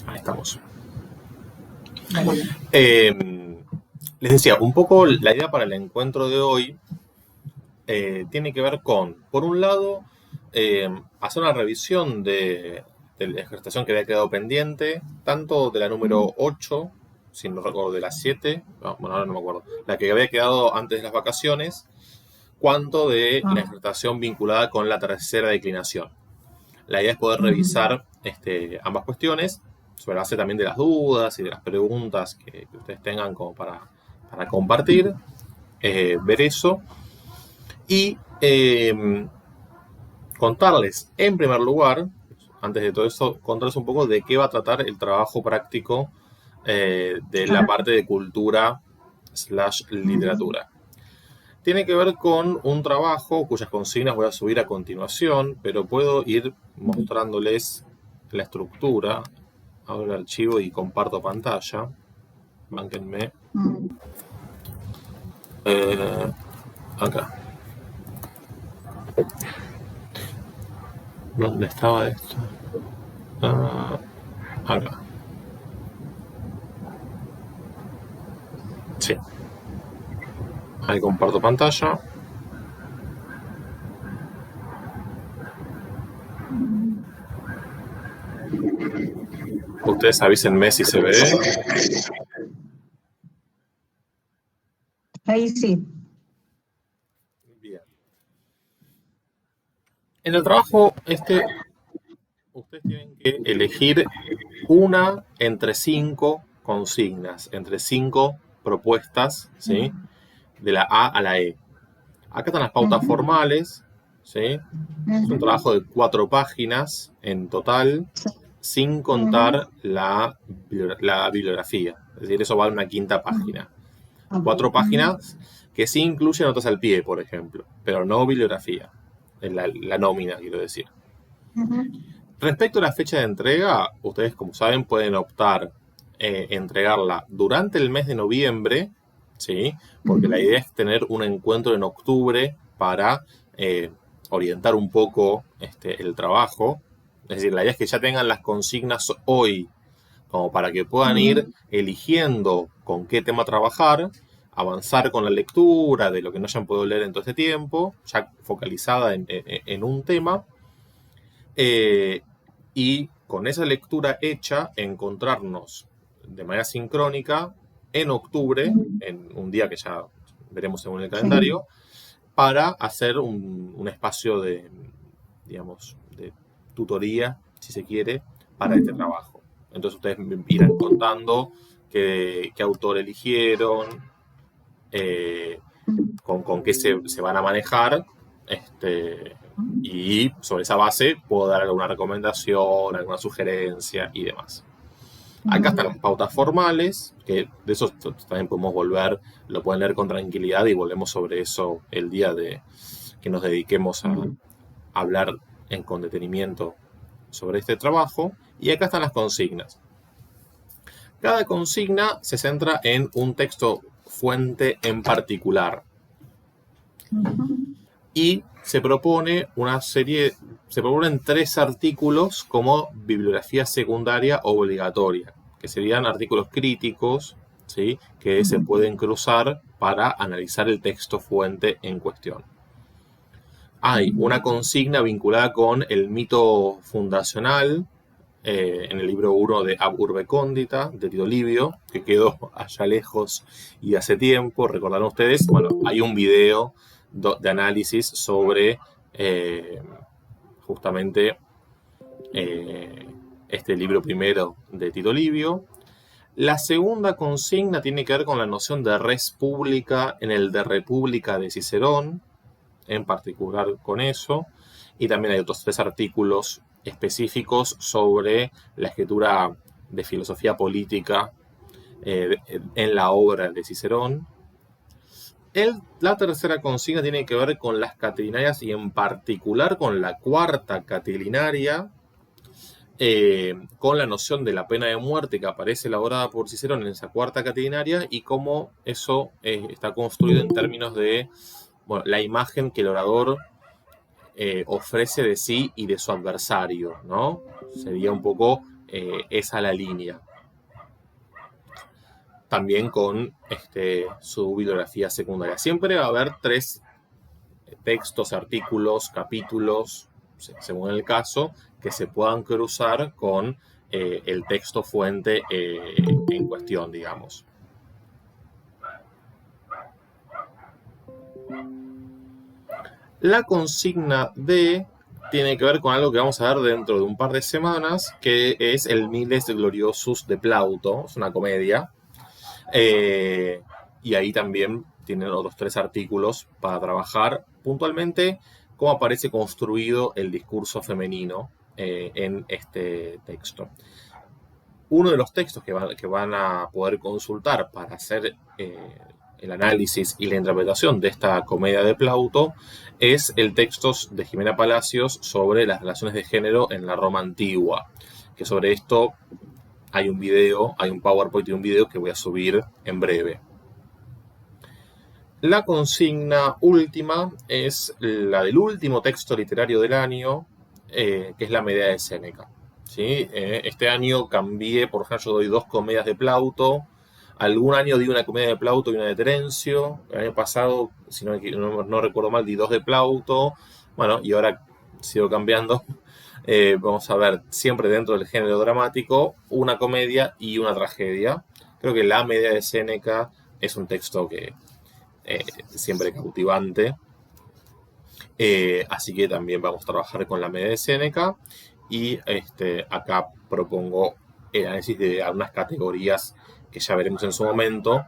Ahí estamos. Vale. Les decía, un poco la idea para el encuentro de hoy tiene que ver con, por un lado, hacer una revisión de la ejercitación que había quedado pendiente, tanto de la número 8, si no recuerdo, de la 7, bueno, ahora no me acuerdo, la que había quedado antes de las vacaciones, cuanto de la ejercitación vinculada con la tercera declinación. La idea es poder revisar ambas cuestiones, sobre la base también de las dudas y de las preguntas que ustedes tengan como para compartir, ver eso y contarles, en primer lugar, antes de todo eso, contarles un poco de qué va a tratar el trabajo práctico de la parte de cultura / literatura. Tiene que ver con un trabajo cuyas consignas voy a subir a continuación, pero puedo ir mostrándoles la estructura. Abro el archivo y comparto pantalla. Bánquenme. Acá. ¿Dónde estaba esto? Acá. Sí. Ahí comparto pantalla. Ustedes avísenme si se ve. Ahí sí. Bien. En el trabajo ustedes tienen que elegir una entre 5 consignas, entre 5 propuestas, ¿sí? De la A a la E. Acá están las pautas formales, ¿sí? Es un trabajo de 4 páginas en total, sin contar la bibliografía. Es decir, eso vale una quinta página. 4 páginas que sí incluyen notas al pie, por ejemplo, pero no bibliografía. La nómina, quiero decir. Respecto a la fecha de entrega, ustedes, como saben, pueden optar entregarla durante el mes de noviembre, ¿sí? Porque la idea es tener un encuentro en octubre para orientar un poco el trabajo. Es decir, la idea es que ya tengan las consignas hoy, como para que puedan ir eligiendo con qué tema trabajar, avanzar con la lectura de lo que no hayan podido leer en todo este tiempo, ya focalizada en un tema. Y con esa lectura hecha, encontrarnos de manera sincrónica en octubre, en un día que ya veremos según el calendario, para hacer un espacio de, digamos, de tutoría, si se quiere, para este trabajo. Entonces ustedes me irán contando qué autor eligieron, con qué se van a manejar, y sobre esa base puedo dar alguna recomendación, alguna sugerencia y demás. Acá están las pautas formales, que de eso también podemos volver, lo pueden leer con tranquilidad y volvemos sobre eso el día de que nos dediquemos a hablar con detenimiento sobre este trabajo. Y acá están las consignas. Cada consigna se centra en un texto fuente en particular. Y se propone se proponen 3 artículos como bibliografía secundaria obligatoria, que serían artículos críticos, ¿sí? Que se pueden cruzar para analizar el texto fuente en cuestión. Hay una consigna vinculada con el mito fundacional, en el libro 1 de Ab Urbe Condita, de Tito Livio, que quedó allá lejos y hace tiempo. Recordarán ustedes, bueno, hay un video de análisis sobre justamente este libro primero de Tito Livio. La segunda consigna tiene que ver con la noción de res pública en el de República de Cicerón, en particular con eso. Y también hay otros 3 artículos específicos sobre la escritura de filosofía política en la obra de Cicerón. La tercera consigna tiene que ver con las catilinarias y en particular con la cuarta catilinaria, con la noción de la pena de muerte que aparece elaborada por Cicerón en esa cuarta catilinaria y cómo eso está construido en términos de la imagen que el orador ofrece de sí y de su adversario, ¿no? Sería un poco esa la línea. También con su bibliografía secundaria. Siempre va a haber 3 textos, artículos, capítulos, según el caso, que se puedan cruzar con el texto fuente en cuestión, digamos. La consigna D tiene que ver con algo que vamos a ver dentro de un par de semanas, que es el Miles Gloriosus de Plauto. Es una comedia. Y ahí también tienen otros 3 artículos para trabajar puntualmente cómo aparece construido el discurso femenino en este texto. Uno de los textos que van a poder consultar para hacer el análisis y la interpretación de esta comedia de Plauto es el texto de Jimena Palacios sobre las relaciones de género en la Roma antigua, que sobre esto hay un video, hay un PowerPoint y un video que voy a subir en breve. La consigna última es la del último texto literario del año, que es la Medea de Séneca. ¿Sí? Este año cambié, por ejemplo, yo doy 2 comedias de Plauto. Algún año di una comedia de Plauto y una de Terencio. El año pasado, si no recuerdo mal, di 2 de Plauto. Bueno, y ahora sigo cambiando. Vamos a ver, siempre dentro del género dramático, una comedia y una tragedia. Creo que la Medea de Séneca es un texto que siempre cautivante. Así que también vamos a trabajar con la Medea de Séneca. Y acá propongo el análisis de algunas categorías que ya veremos en su momento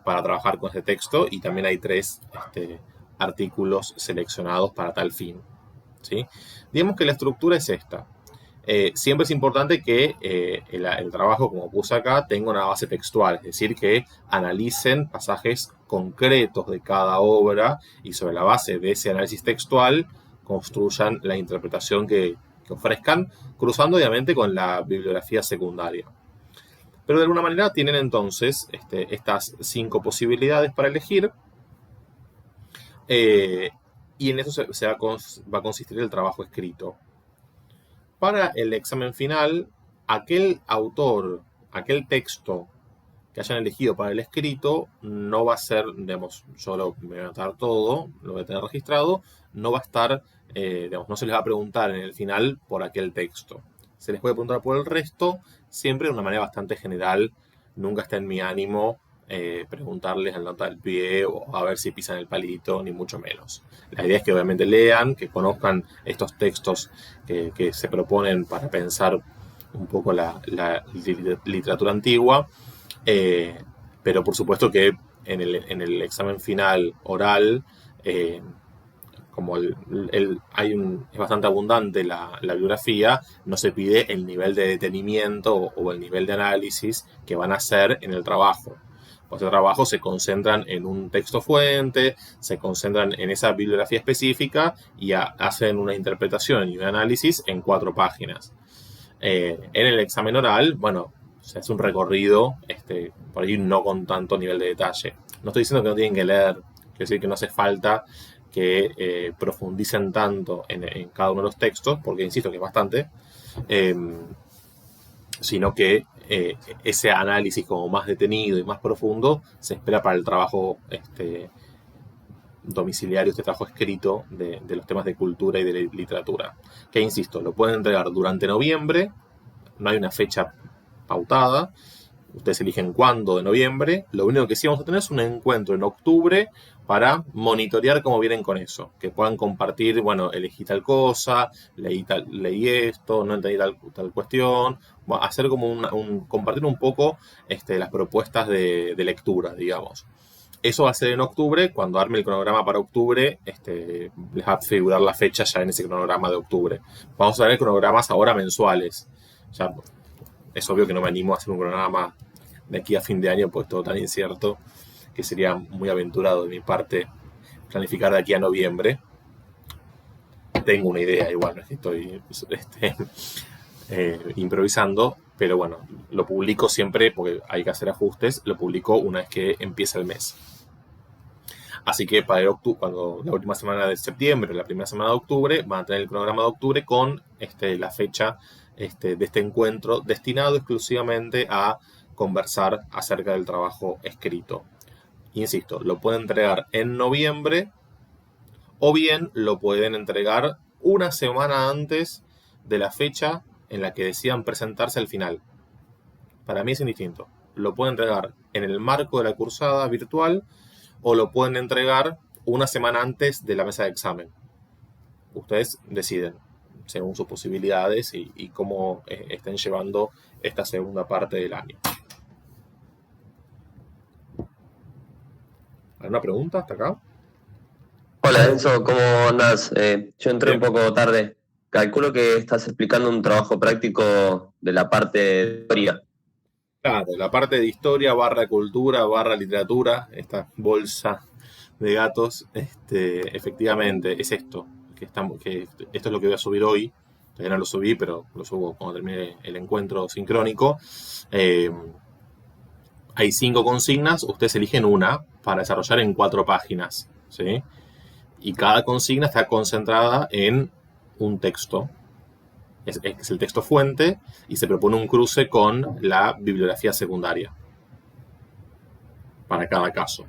para trabajar con este texto. Y también hay 3 artículos seleccionados para tal fin. ¿Sí? Digamos que la estructura es esta. Siempre es importante que el trabajo, como puse acá, tenga una base textual, es decir, que analicen pasajes concretos de cada obra y sobre la base de ese análisis textual construyan la interpretación que ofrezcan, cruzando obviamente con la bibliografía secundaria. Pero de alguna manera tienen entonces estas 5 posibilidades para elegir. Y en eso va a consistir el trabajo escrito. Para el examen final, aquel autor, aquel texto que hayan elegido para el escrito, no va a ser, digamos, yo me voy a anotar todo, lo voy a tener registrado, no va a estar, no se les va a preguntar en el final por aquel texto. Se les puede preguntar por el resto, siempre de una manera bastante general. Nunca está en mi ánimo preguntarles al nota del pie o a ver si pisan el palito, ni mucho menos. La idea es que obviamente lean, que conozcan estos textos que se proponen para pensar un poco la literatura antigua, pero por supuesto que en el examen final oral, como es bastante abundante la bibliografía, no se pide el nivel de detenimiento o el nivel de análisis que van a hacer en el trabajo. Este trabajo se concentran en un texto fuente, se concentran en esa bibliografía específica y hacen una interpretación y un análisis en 4 páginas. En el examen oral, bueno, se hace un recorrido, por ahí no con tanto nivel de detalle. No estoy diciendo que no tienen que leer, quiero decir que no hace falta que profundicen tanto en cada uno de los textos, porque insisto que es bastante, sino que ese análisis como más detenido y más profundo se espera para el trabajo domiciliario, este trabajo escrito de los temas de cultura y de literatura. Que insisto, lo pueden entregar durante noviembre, no hay una fecha pautada, ustedes eligen cuándo de noviembre. Lo único que sí vamos a tener es un encuentro en octubre para monitorear cómo vienen con eso. Que puedan compartir, bueno, elegí tal cosa, leí esto, no entendí tal cuestión. Bueno, hacer como compartir un poco las propuestas de lectura, digamos. Eso va a ser en octubre. Cuando arme el cronograma para octubre, les va a figurar la fecha ya en ese cronograma de octubre. Vamos a ver cronogramas ahora mensuales. Ya es obvio que no me animo a hacer un cronograma de aquí a fin de año, pues todo tan incierto que sería muy aventurado de mi parte planificar de aquí a noviembre. Tengo una idea, igual, no es que estoy improvisando, pero bueno, lo publico siempre porque hay que hacer ajustes, lo publico una vez que empieza el mes. Así que para cuando la última semana de septiembre, la primera semana de octubre, van a tener el cronograma de octubre con la fecha de este encuentro destinado exclusivamente a conversar acerca del trabajo escrito. Insisto, lo pueden entregar en noviembre o bien lo pueden entregar una semana antes de la fecha en la que decidan presentarse al final. Para mí es indistinto. Lo pueden entregar en el marco de la cursada virtual o lo pueden entregar una semana antes de la mesa de examen. Ustedes deciden según sus posibilidades y cómo estén llevando esta segunda parte del año. ¿Alguna pregunta hasta acá? Hola Enzo, ¿cómo andás? Yo entré un Bien. poco tarde. Calculo que estás explicando un trabajo práctico de la parte de historia. Claro, la parte de historia, barra cultura, barra literatura, esta bolsa de gatos, efectivamente, es esto. Que esto es lo que voy a subir hoy. Todavía no lo subí, pero lo subo cuando termine el encuentro sincrónico. Hay 5 consignas, ustedes eligen una para desarrollar en 4 páginas, ¿sí? Y cada consigna está concentrada en un texto. Es el texto fuente y se propone un cruce con la bibliografía secundaria para cada caso.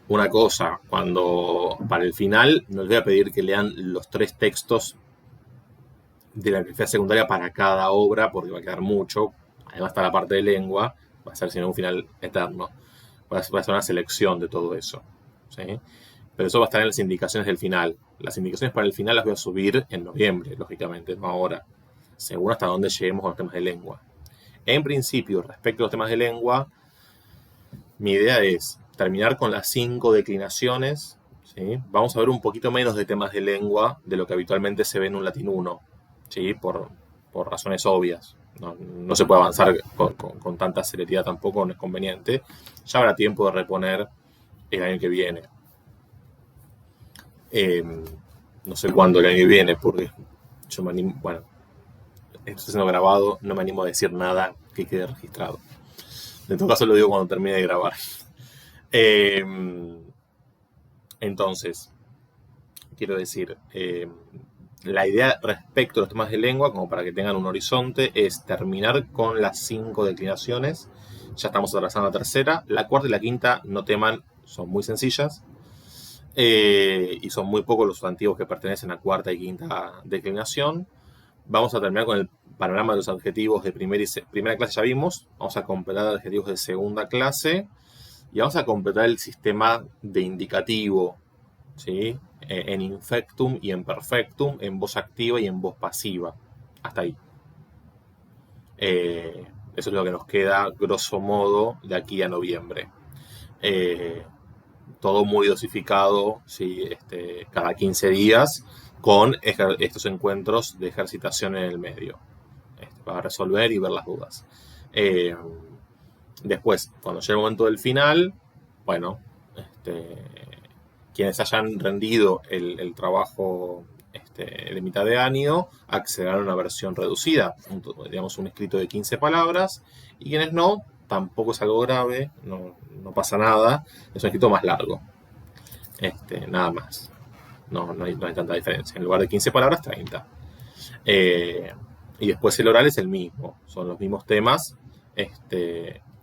Una cosa, para el final no les voy a pedir que lean los 3 textos de la bibliografía secundaria para cada obra porque va a quedar mucho. Además está la parte de lengua, va a ser sino un final eterno. Va a ser una selección de todo eso, ¿sí? Pero eso va a estar en las indicaciones del final. Las indicaciones para el final las voy a subir en noviembre, lógicamente, no ahora, según hasta dónde lleguemos con los temas de lengua. En principio, respecto a los temas de lengua, mi idea es terminar con las 5 declinaciones, ¿sí? Vamos a ver un poquito menos de temas de lengua de lo que habitualmente se ve en un Latín 1, ¿sí? Por razones obvias. No se puede avanzar con tanta celeridad tampoco, no es conveniente. Ya habrá tiempo de reponer el año que viene. No sé cuándo el año que viene, porque yo me animo, bueno, esto está siendo grabado, no me animo a decir nada que quede registrado. En todo caso lo digo cuando termine de grabar. Entonces, quiero decir, la idea respecto a los temas de lengua, como para que tengan un horizonte, es terminar con las 5 declinaciones. Ya estamos atrasando la tercera. La cuarta y la quinta, no teman, son muy sencillas. Y son muy pocos los sustantivos que pertenecen a cuarta y quinta declinación. Vamos a terminar con el panorama de los adjetivos de primera clase, ya vimos. Vamos a completar adjetivos de segunda clase y vamos a completar el sistema de indicativo, ¿sí? En infectum y en perfectum, en voz activa y en voz pasiva. Hasta ahí. Eso es lo que nos queda, grosso modo, de aquí a noviembre. Todo muy dosificado, ¿sí? Cada 15 días, con estos encuentros de ejercitación en el medio, para resolver y ver las dudas. Después, cuando llegue el momento del final, bueno, quienes hayan rendido el trabajo de mitad de año accederán a una versión reducida, digamos un escrito de 15 palabras, y quienes no, tampoco es algo grave, no pasa nada, es un escrito más largo, nada más. No hay tanta diferencia. En lugar de 15 palabras, 30. Y después el oral es el mismo, son los mismos temas,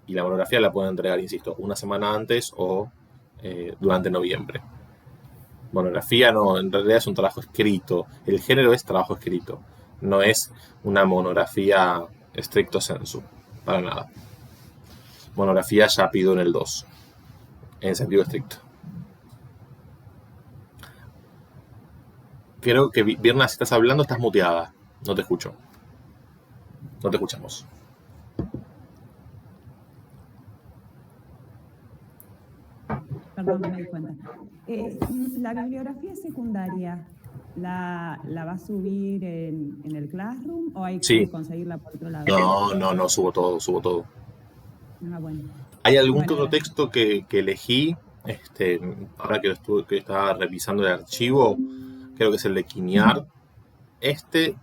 y la monografía la pueden entregar, insisto, una semana antes o durante noviembre. Monografía no, en realidad es un trabajo escrito, el género es trabajo escrito, no es una monografía stricto sensu, para nada. Monografía ya pido en el 2, en sentido estricto. Creo que Virna, si estás hablando, estás muteada. No te escucho. No te escuchamos. Perdón, no me di cuenta. ¿La bibliografía secundaria la va a subir en el Classroom o hay que conseguirla por otro lado? No, subo todo. Ah, bueno. Hay algún que otro texto que elegí, ahora que estaba revisando el archivo, creo que es el de Quiñar.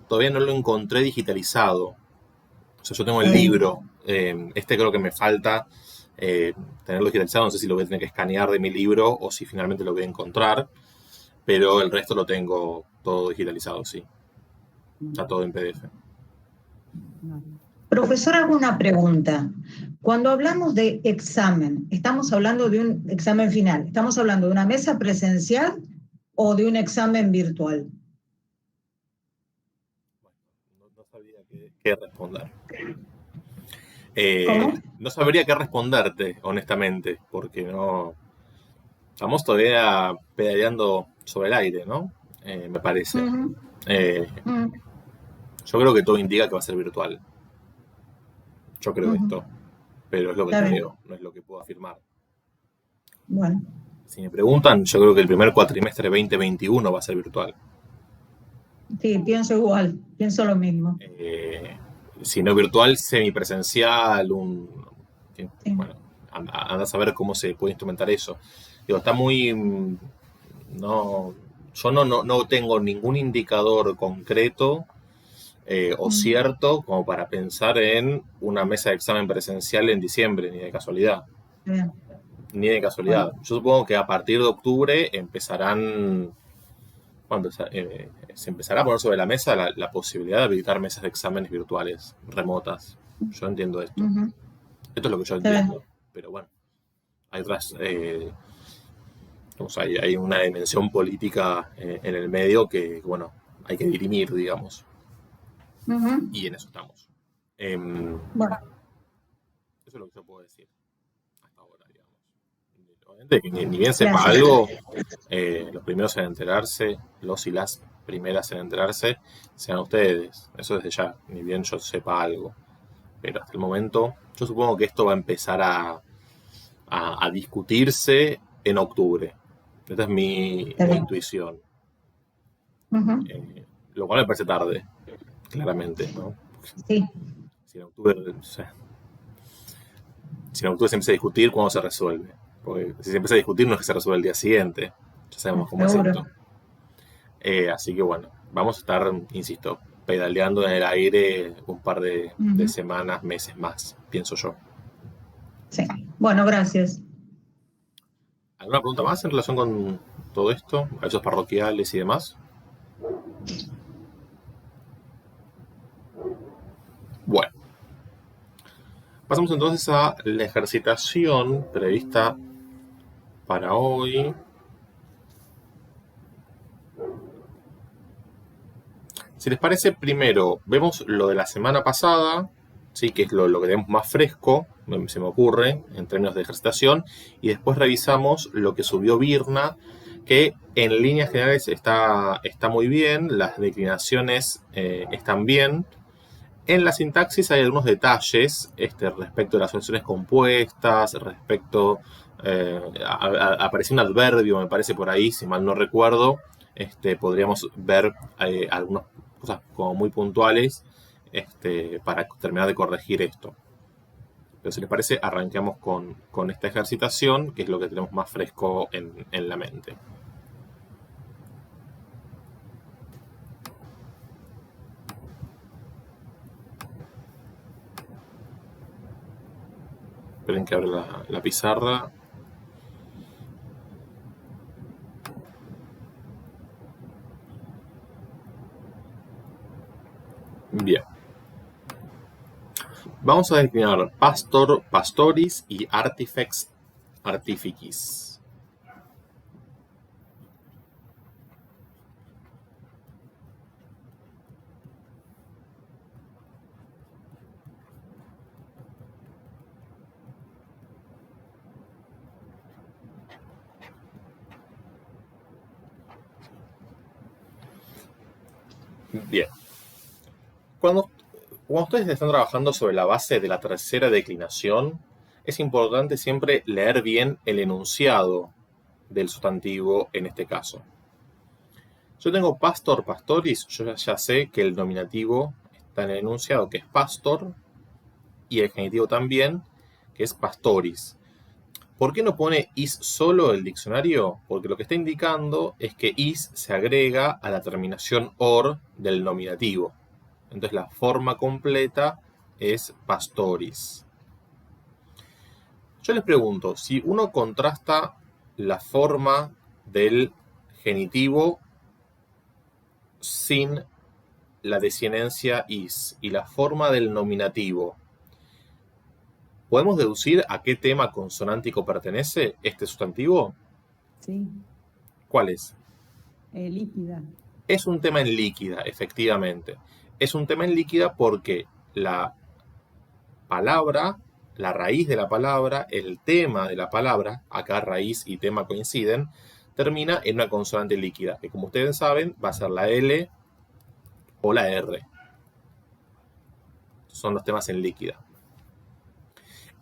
Todavía no lo encontré digitalizado. O sea, yo tengo el libro. Creo que me falta tenerlo digitalizado. No sé si lo voy a tener que escanear de mi libro o si finalmente lo voy a encontrar. Pero el resto lo tengo todo digitalizado, sí. Está todo en PDF. Profesor, hago una pregunta. Cuando hablamos de examen, ¿estamos hablando de un examen final? ¿Estamos hablando de una mesa presencial o de un examen virtual? No sabría qué responder. ¿Cómo? No sabría qué responderte, honestamente, porque no... Estamos todavía pedaleando sobre el aire, ¿no? Me parece. Yo creo que todo indica que va a ser virtual. Yo creo esto, pero es lo que creo, no es lo que puedo afirmar. Bueno. Si me preguntan, yo creo que el primer cuatrimestre 2021 va a ser virtual. Sí, pienso igual, pienso lo mismo. Si no virtual, semipresencial, Sí. Bueno, anda a saber cómo se puede instrumentar eso. Digo, está muy... No, yo no tengo ningún indicador concreto o cierto como para pensar en una mesa de examen presencial en diciembre, ni de casualidad. Bien. Ni de casualidad. Bueno. Yo supongo que a partir de octubre empezarán... Bueno, se empezará a poner sobre la mesa la posibilidad de habilitar mesas de exámenes virtuales, remotas. Yo entiendo esto. Esto es lo que yo entiendo. Pero bueno, hay otras... hay una dimensión política en el medio que, bueno, hay que dirimir, digamos. Y en eso estamos. Bueno. Eso es lo que yo puedo decir hasta ahora, digamos. Obviamente que ni bien sepa algo, los primeros en enterarse, los y las primeras en enterarse, sean ustedes. Eso desde ya, ni bien yo sepa algo. Pero hasta el momento, yo supongo que esto va a empezar a discutirse en octubre. Esta es mi intuición. Lo cual me parece tarde, claramente, ¿no? Sí. Si en octubre se empieza a discutir, ¿cuándo se resuelve? Porque si se empieza a discutir no es que se resuelve el día siguiente. Ya sabemos cómo es esto. Así que bueno, vamos a estar, insisto, pedaleando en el aire un par de semanas, meses más, pienso yo. Sí. Bueno, gracias. ¿Alguna pregunta más en relación con todo esto? Avisos parroquiales y demás. Bueno. Pasamos entonces a la ejercitación prevista para hoy. Si les parece, primero vemos lo de la semana pasada, ¿sí? Que es lo que tenemos más fresco, se me ocurre, en términos de ejercitación, y después revisamos lo que subió Virna, que en líneas generales está muy bien, las declinaciones están bien. En la sintaxis hay algunos detalles respecto de las oraciones compuestas, respecto... apareció un adverbio, me parece, por ahí, si mal no recuerdo. Podríamos ver algunas cosas como muy puntuales para terminar de corregir esto. Pero si les parece, arranquemos con esta ejercitación, que es lo que tenemos más fresco en la mente. Esperen que abra la pizarra. Bien. Vamos a declinar pastor, pastoris y artifex, artificis. Bien. Cuando ustedes están trabajando sobre la base de la tercera declinación, es importante siempre leer bien el enunciado del sustantivo en este caso. Yo tengo pastor, pastoris, yo ya sé que el nominativo está en el enunciado, que es pastor, y el genitivo también, que es pastoris. ¿Por qué no pone is solo el diccionario? Porque lo que está indicando es que is se agrega a la terminación or del nominativo. Entonces la forma completa es pastoris. Yo les pregunto, si uno contrasta la forma del genitivo sin la desinencia is y la forma del nominativo, ¿podemos deducir a qué tema consonántico pertenece este sustantivo? Sí. ¿Cuál es? Líquida. Es un tema en líquida, efectivamente. Es un tema en líquida porque la palabra, la raíz de la palabra, el tema de la palabra, acá raíz y tema coinciden, termina en una consonante líquida, que como ustedes saben va a ser la L o la R. Son los temas en líquida.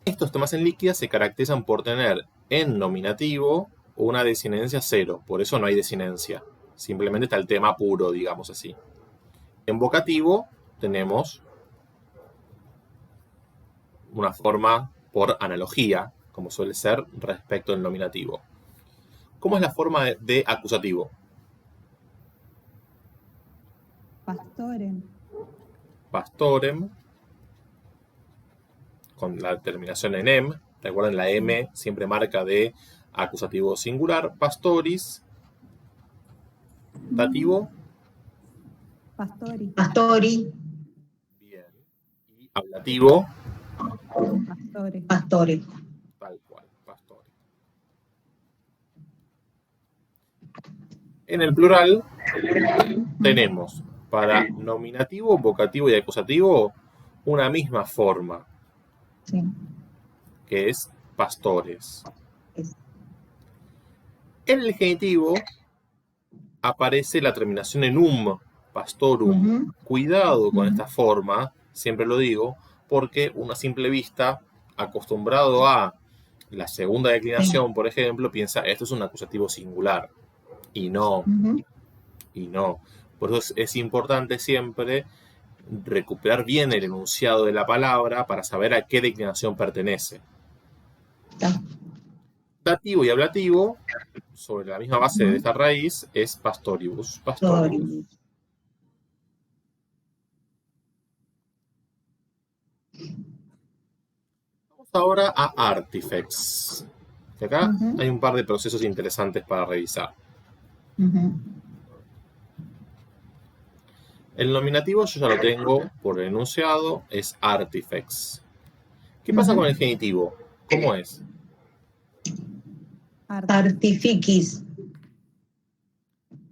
Estos temas en líquida se caracterizan por tener en nominativo una desinencia 0, por eso no hay desinencia. Simplemente está el tema puro, digamos así. En vocativo tenemos una forma por analogía, como suele ser respecto al nominativo. ¿Cómo es la forma de acusativo? Pastorem. Pastorem, con la terminación en em. Recuerden, la m siempre marca de acusativo singular. Pastoris. Dativo. Pastori. Pastori. Bien. Y ablativo. Pastore. Pastore. Tal cual, pastore. En el plural tenemos para nominativo, vocativo y acusativo una misma forma, Sí. que es pastores. En el genitivo aparece la terminación en pastorum. Cuidado con esta forma, siempre lo digo, porque uno a simple vista, acostumbrado a la segunda declinación, por ejemplo, piensa, esto es un acusativo singular. Y no. Y no. Por eso es importante siempre recuperar bien el enunciado de la palabra para saber a qué declinación pertenece. Dativo y ablativo, sobre la misma base de esta raíz, es pastoribus. Pastoribus. Vamos ahora a artifex. Que acá hay un par de procesos interesantes para revisar. El nominativo yo ya lo tengo por el enunciado, es artifex. ¿Qué pasa con el genitivo? ¿Cómo es? Artificis.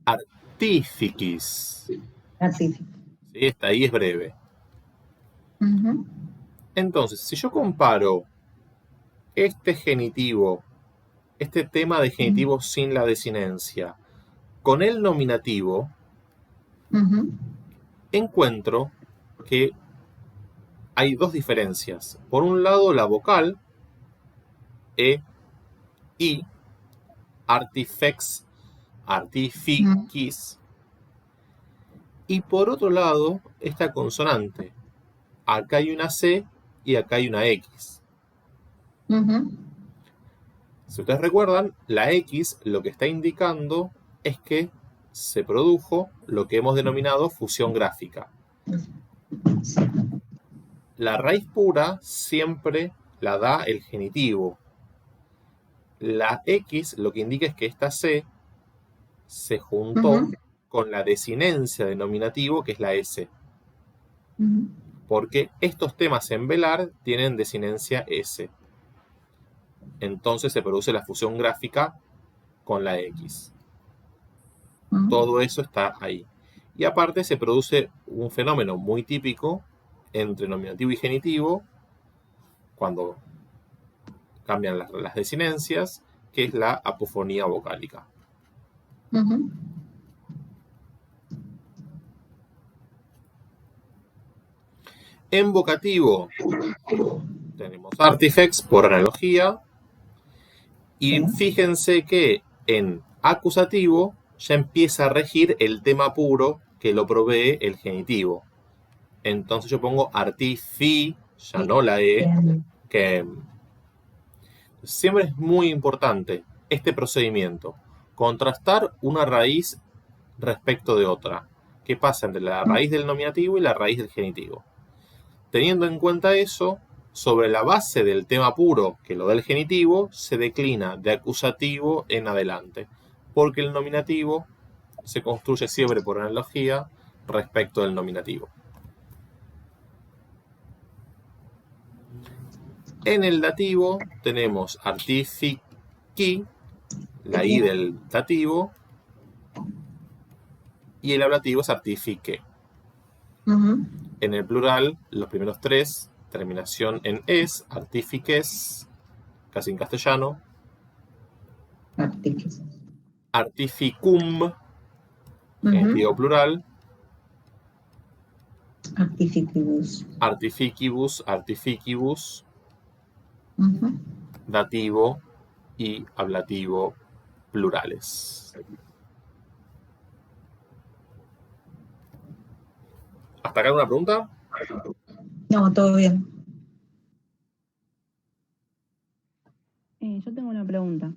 Artificis. Artificis. Sí, esta ahí es breve. Entonces, si yo comparo este genitivo, este tema de genitivo sin la desinencia, con el nominativo, encuentro que hay dos diferencias. Por un lado, la vocal, e, i, artifex, artificis, y por otro lado, esta consonante. Acá hay una C y acá hay una X. Si ustedes recuerdan, la X lo que está indicando es que se produjo lo que hemos denominado fusión gráfica. La raíz pura siempre la da el genitivo. La X lo que indica es que esta C se juntó con la desinencia de nominativo, que es la S. Porque estos temas en velar tienen desinencia S. Entonces se produce la fusión gráfica con la X. Todo eso está ahí. Y aparte se produce un fenómeno muy típico entre nominativo y genitivo cuando cambian las desinencias, que es la apofonía vocálica. En vocativo tenemos artifex por analogía. Y fíjense que en acusativo ya empieza a regir el tema puro que lo provee el genitivo. Entonces yo pongo artifi, ya no la E, que siempre es muy importante este procedimiento. Contrastar una raíz respecto de otra. ¿Qué pasa entre la raíz del nominativo y la raíz del genitivo? Teniendo en cuenta eso, sobre la base del tema puro que lo da el genitivo, se declina de acusativo en adelante, porque el nominativo se construye siempre por analogía respecto del nominativo. En el dativo tenemos artifici, la I del dativo, y el ablativo es artifique. En el plural, los primeros tres, terminación en es, artifiques, casi en castellano. Artificum, genitivo plural. Artificibus. Artificibus, artificibus. Dativo y ablativo plurales. ¿Hasta acá alguna pregunta? No, todo bien. Yo tengo una pregunta.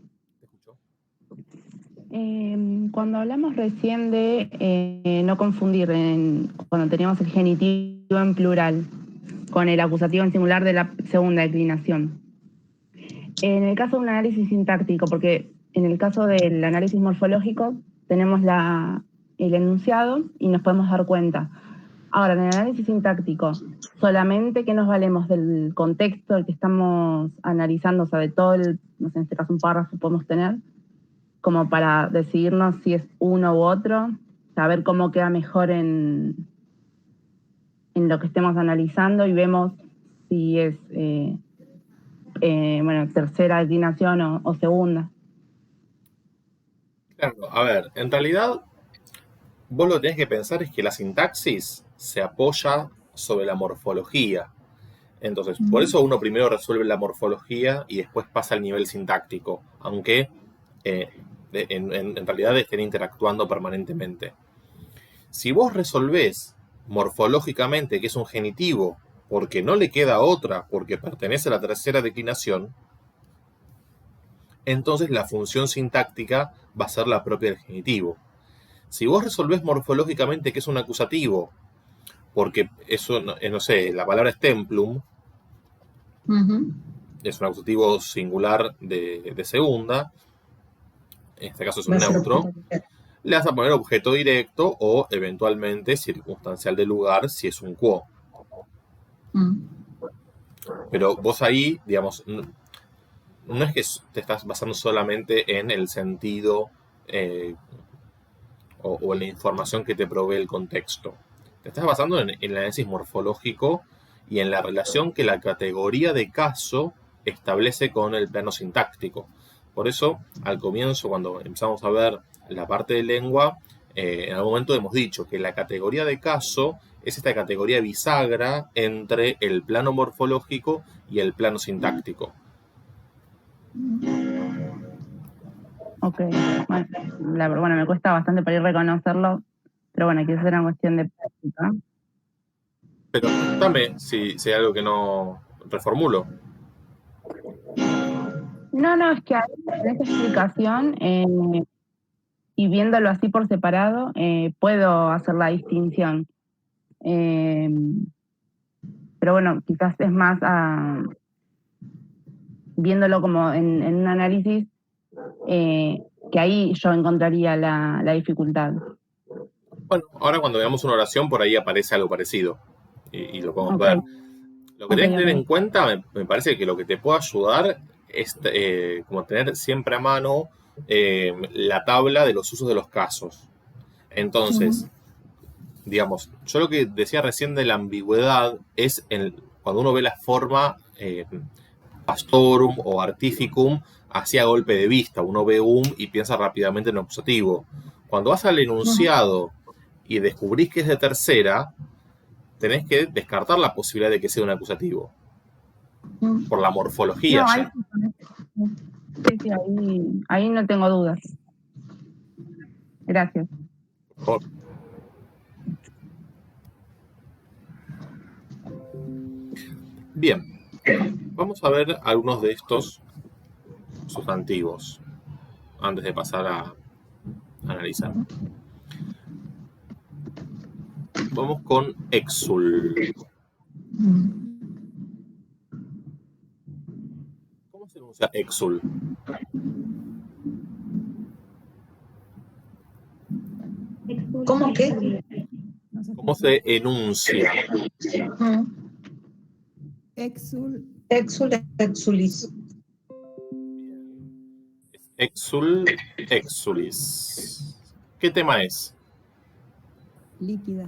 Cuando hablamos recién de no confundir cuando teníamos el genitivo en plural con el acusativo en singular de la segunda declinación. En el caso de un análisis sintáctico, porque en el caso del análisis morfológico tenemos el enunciado y nos podemos dar cuenta. Ahora, en el análisis sintáctico, solamente que nos valemos del contexto del que estamos analizando, o sea, de todo en este caso un párrafo podemos tener, como para decidirnos si es uno u otro, saber cómo queda mejor en lo que estemos analizando y vemos si es tercera declinación o segunda. Claro, a ver, en realidad vos lo que tenés que pensar es que la sintaxis se apoya sobre la morfología. Entonces, por eso uno primero resuelve la morfología y después pasa al nivel sintáctico, aunque en realidad estén interactuando permanentemente. Si vos resolvés morfológicamente que es un genitivo porque no le queda otra, porque pertenece a la tercera declinación, entonces la función sintáctica va a ser la propia del genitivo. Si vos resolvés morfológicamente que es un acusativo, porque eso, no sé, la palabra es templum, es un acusativo singular de segunda, en este caso es un neutro, le vas a poner objeto directo o eventualmente circunstancial de lugar si es un quo. Pero vos ahí, digamos, no es que te estás basando solamente en el sentido o en la información que te provee el contexto. Te estás basando en el análisis morfológico y en la relación que la categoría de caso establece con el plano sintáctico. Por eso, al comienzo, cuando empezamos a ver la parte de lengua, en algún momento hemos dicho que la categoría de caso es esta categoría bisagra entre el plano morfológico y el plano sintáctico. Ok, bueno, me cuesta bastante para ir reconocerlo, pero bueno, quizás era una cuestión de práctica. Pero contame si hay algo que no reformulo. No, es que en esta explicación, y viéndolo así por separado, puedo hacer la distinción. Pero bueno, quizás es más viéndolo como en un análisis, que ahí yo encontraría la dificultad. Bueno, ahora cuando veamos una oración por ahí aparece algo parecido y lo podemos ver. Lo que tenés que tener en cuenta, me parece que lo que te puede ayudar es como tener siempre a mano la tabla de los usos de los casos. Entonces, digamos, yo lo que decía recién de la ambigüedad es cuando uno ve la forma pastorum o artificum así a golpe de vista. Uno ve y piensa rápidamente en acusativo. Cuando vas al enunciado y descubrís que es de tercera, tenés que descartar la posibilidad de que sea un acusativo. Por la morfología ya. Sí, ahí no tengo dudas. Gracias. Por... Bien, vamos a ver algunos de estos sustantivos antes de pasar a analizar. Vamos con exul. ¿Cómo se pronuncia exul? ¿Cómo qué? ¿Cómo se enuncia? Exul. Exul, exulis. Exul, exulis. ¿Qué tema es? Líquida.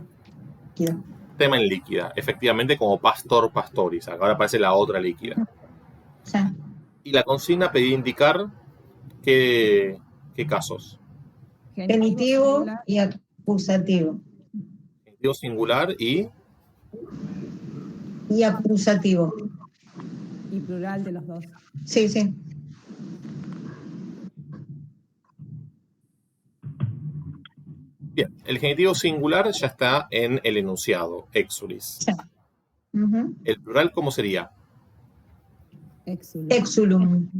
Tema en líquida. Efectivamente, como pastor, pastoris. Acá ahora aparece la otra líquida. Sí. Y la consigna pedía indicar qué casos. Genitivo y acusativo. Genitivo singular y acusativo. Y plural de los dos. Sí, sí. bien. El genitivo singular ya está en el enunciado, exulis. Sí. ¿El plural cómo sería? Exulum. Exulum.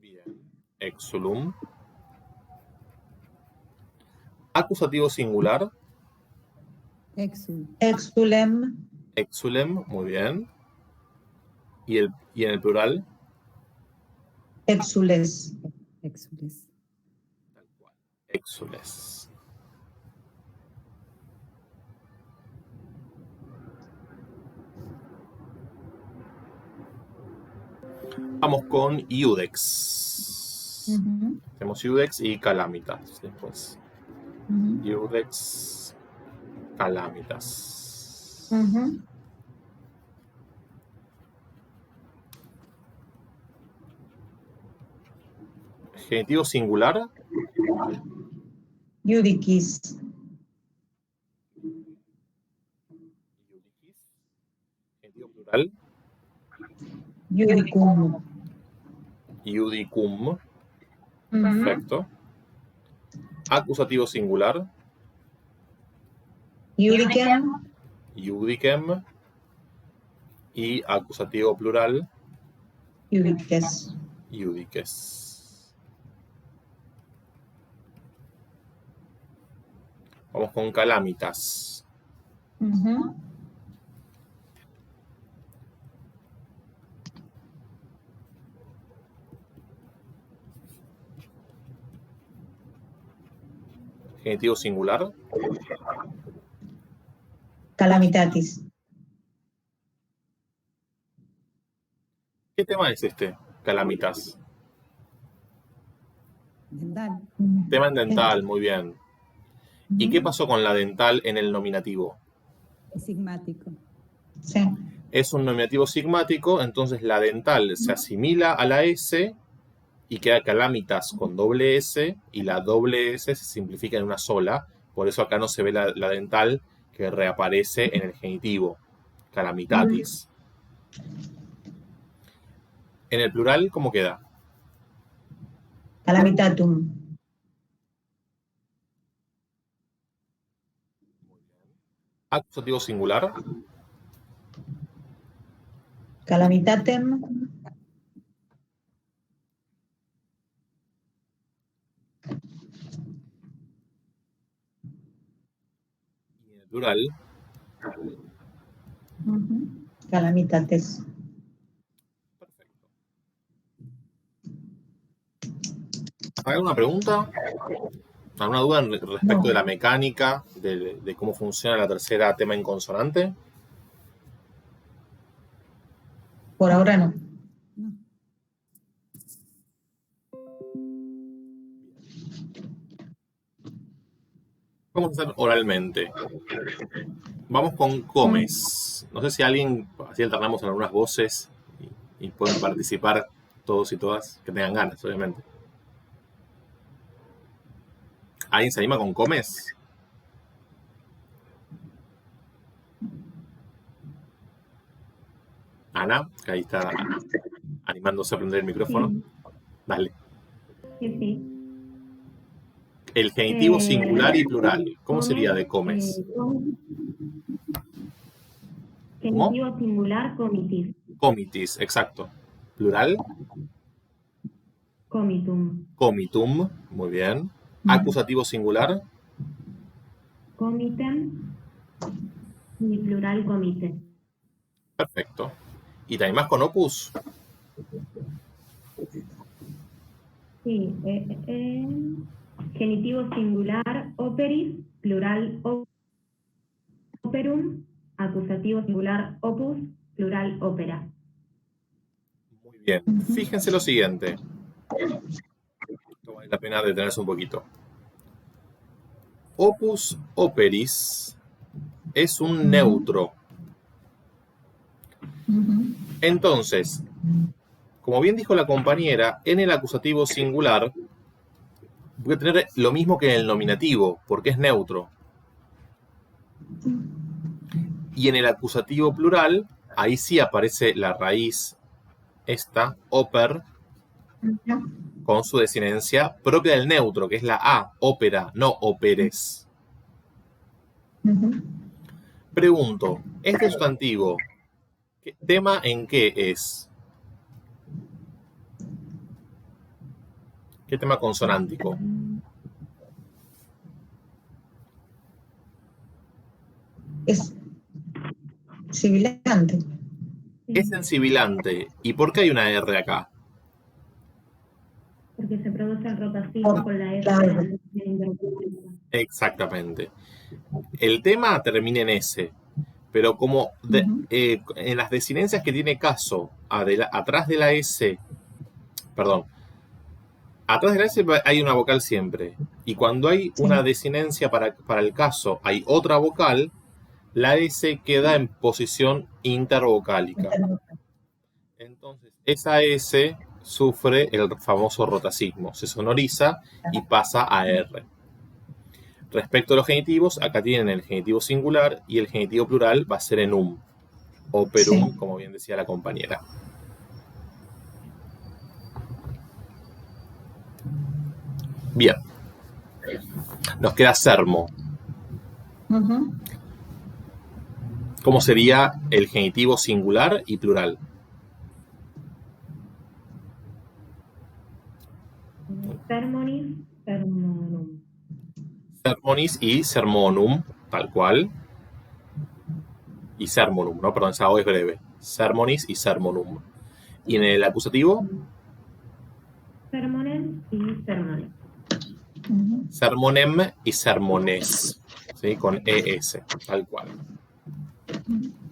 Bien. Exulum. Acusativo singular. Exul. Exulem. Exulem, muy bien. ¿Y en el plural? Exules. Exules. Tal cual. Exules. Vamos con iudex. Tenemos iudex y calamitas después. Iudex, calamitas. Genitivo singular. Iudicis. Genitivo plural. Iudicum. Iudicum. Perfecto. Acusativo singular. Iudicem. Iudicem. Y acusativo plural. Iudices. Iudices. Vamos con calamitas. Genitivo singular. Calamitatis. ¿Qué tema es este? Calamitas. Dental. Tema en dental, muy bien. ¿Y qué pasó con la dental en el nominativo? Sigmático. Sí. Es un nominativo sigmático, entonces la dental se asimila a la S y queda calamitas con doble S, y la doble S se simplifica en una sola. Por eso acá no se ve la dental que reaparece en el genitivo. Calamitatis. En el plural, ¿cómo queda? Calamitatum. Acusativo singular. Calamitatem. Y en el plural. Calamitates. Perfecto. ¿Hay alguna pregunta? ¿Alguna duda respecto de la mecánica, de cómo funciona la tercera tema en consonante? Por ahora no. Vamos a hacer oralmente. Vamos con comes. No sé si alguien, así alternamos en algunas voces y pueden participar todos y todas, que tengan ganas, obviamente. ¿Alguien se anima con comes? Ana, que ahí está animándose a prender el micrófono. Sí. Dale. Sí. El genitivo singular y plural. ¿Cómo sería de comes? Genitivo singular, comitis. Comitis, exacto. Plural. Comitum. Comitum, muy bien. Acusativo singular. Comitem. Y plural, comite. Perfecto. ¿Y te animás con opus? Sí. Genitivo singular, operis, plural, operum, acusativo singular opus, plural ópera. Muy bien. Fíjense lo siguiente. Esto vale la pena detenerse un poquito. Opus operis es un neutro. Entonces, como bien dijo la compañera, en el acusativo singular voy a tener lo mismo que en el nominativo, porque es neutro. Y en el acusativo plural, ahí sí aparece la raíz, esta, oper, con su desinencia propia del neutro, que es la A, ópera, no óperes. Pregunto, ¿este sustantivo, tema en qué es? ¿Qué tema consonántico? Es sibilante. Es en sibilante. ¿Y por qué hay una R acá? Porque se produce el rotacismo con la S. Exactamente. El tema termina en S, pero como en las desinencias que tiene caso atrás de la S, perdón, atrás de la S hay una vocal siempre, y cuando hay una desinencia para el caso hay otra vocal, la S queda en posición intervocálica. Entonces, esa S sufre el famoso rotacismo, se sonoriza y pasa a R. Respecto a los genitivos, acá tienen el genitivo singular y el genitivo plural va a ser enum, operum, como bien decía la compañera. Bien. Nos queda sermo. ¿Cómo sería el genitivo singular y plural? Sermonis, sermonum. Sermonis y sermonum, tal cual. Y sermonum, ¿no? Perdón, esa O es breve. Sermonis y sermonum. ¿Y en el acusativo? Sermonem y sermones. Sermonem y sermones, ¿sí? Con ES, tal cual.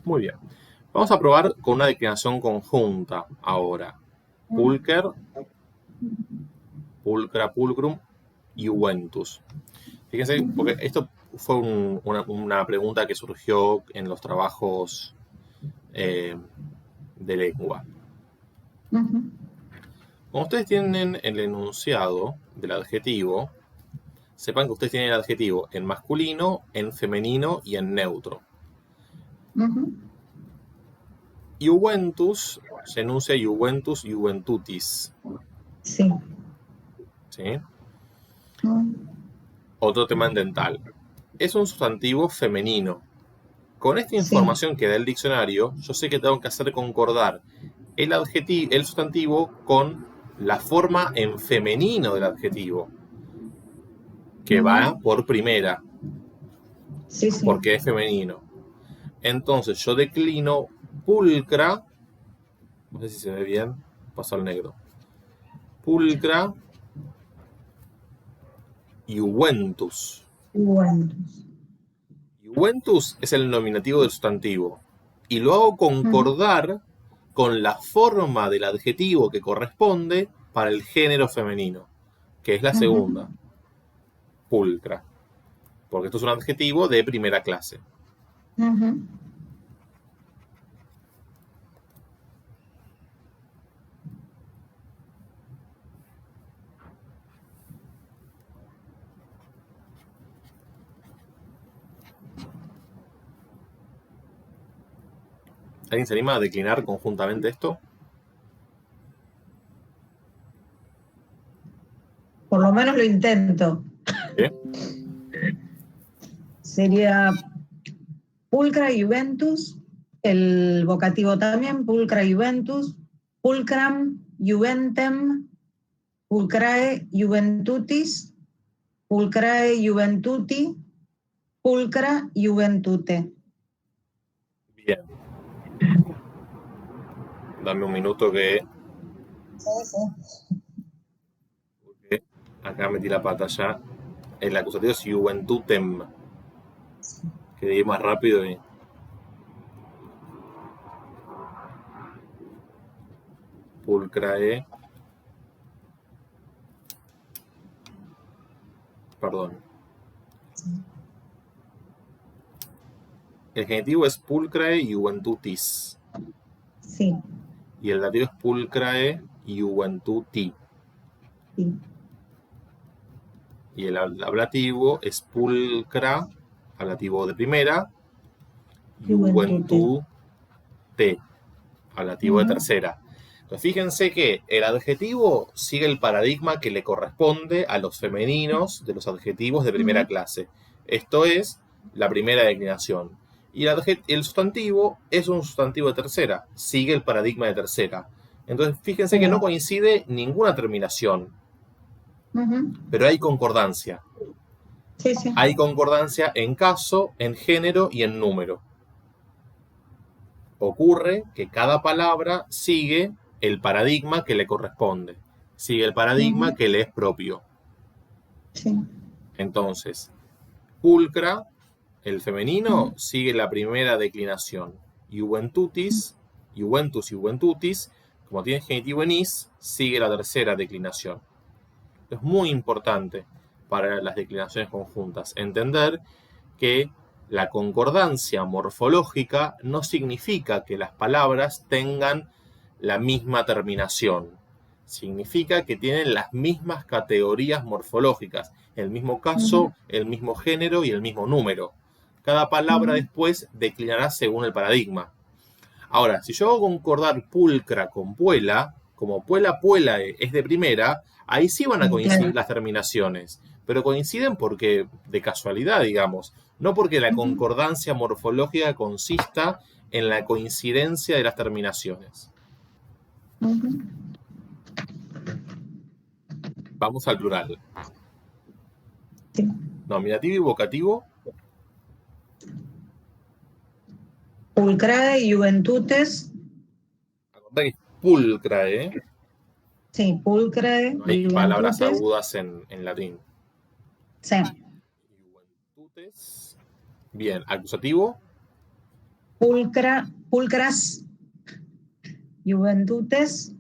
Muy bien. Vamos a probar con una declinación conjunta ahora. Pulcher, pulcra, pulcrum, iuventus. Fíjense, porque esto fue una pregunta que surgió en los trabajos de lengua. Como ustedes tienen el enunciado del adjetivo, sepan que ustedes tienen el adjetivo en masculino, en femenino y en neutro. Iuventus se enuncia iuventus, iuventutis. Sí. ¿Sí? Otro tema en dental. Es un sustantivo femenino. Con esta información que da el diccionario, yo sé que tengo que hacer concordar el sustantivo con la forma en femenino del adjetivo, que va por primera, porque es femenino. Entonces yo declino pulcra, no sé si se ve bien, paso al negro. Pulcra iuventus. Iuventus es el nominativo del sustantivo y lo hago concordar con la forma del adjetivo que corresponde para el género femenino, que es la segunda, pulcra, porque esto es un adjetivo de primera clase. ¿Alguien se anima a declinar conjuntamente esto? Por lo menos lo intento. ¿Sí? Sería pulcra iuventus, el vocativo también, pulcra iuventus, pulcram iuventem, pulcrae iuventutis, pulcrae iuventuti, pulcra iuventute. Bien. Dame un minuto que... Porque acá metí la pata ya. El acusativo es iuventutem. Que diga más rápido y... Pulcrae. Perdón. El genitivo es pulcrae iuventutis. Sí. Y el dativo es pulcrae iuventuti. Sí. Y el ablativo es pulcra, ablativo de primera, iuventute, ablativo de tercera. Entonces, fíjense que el adjetivo sigue el paradigma que le corresponde a los femeninos de los adjetivos de primera clase. Esto es la primera declinación. Y el sustantivo es un sustantivo de tercera, sigue el paradigma de tercera. Entonces, fíjense que no coincide ninguna terminación, pero hay concordancia. Sí, sí. Hay concordancia en caso, en género y en número. Ocurre que cada palabra sigue el paradigma que le corresponde, sigue el paradigma que le es propio. Sí. Entonces, pulcra, el femenino, sigue la primera declinación. Iuventutis, iuventus, iuventutis, como tiene genitivo en is, sigue la tercera declinación. Es muy importante para las declinaciones conjuntas entender que la concordancia morfológica no significa que las palabras tengan la misma terminación. Significa que tienen las mismas categorías morfológicas, el mismo caso, el mismo género y el mismo número. Cada palabra después declinará según el paradigma. Ahora, si yo hago concordar pulcra con puela, como puela es de primera, ahí sí van a coincidir las terminaciones, pero coinciden porque de casualidad, digamos, no porque la concordancia morfológica consista en la coincidencia de las terminaciones. Vamos al plural. Sí. Nominativo y vocativo. Pulcrae iuventutes. Acordá que es pulcrae. Sí, pulcrae. No hay palabras agudas en latín. Sí. Iuventutes. Bien, acusativo. Pulcras. Iuventutes.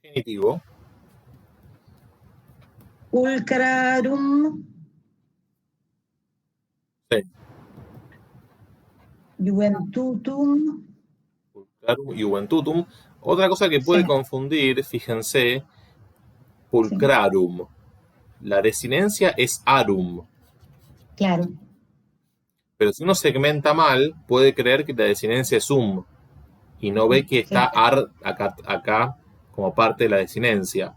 Genitivo. Pulcrarum. Sí. Juventutum. Pulcrarum, iuventutum. Otra cosa que puede confundir, fíjense, pulcrarum. La desinencia es arum. Claro. Pero si uno segmenta mal, puede creer que la desinencia es y no ve que está ar acá como parte de la desinencia.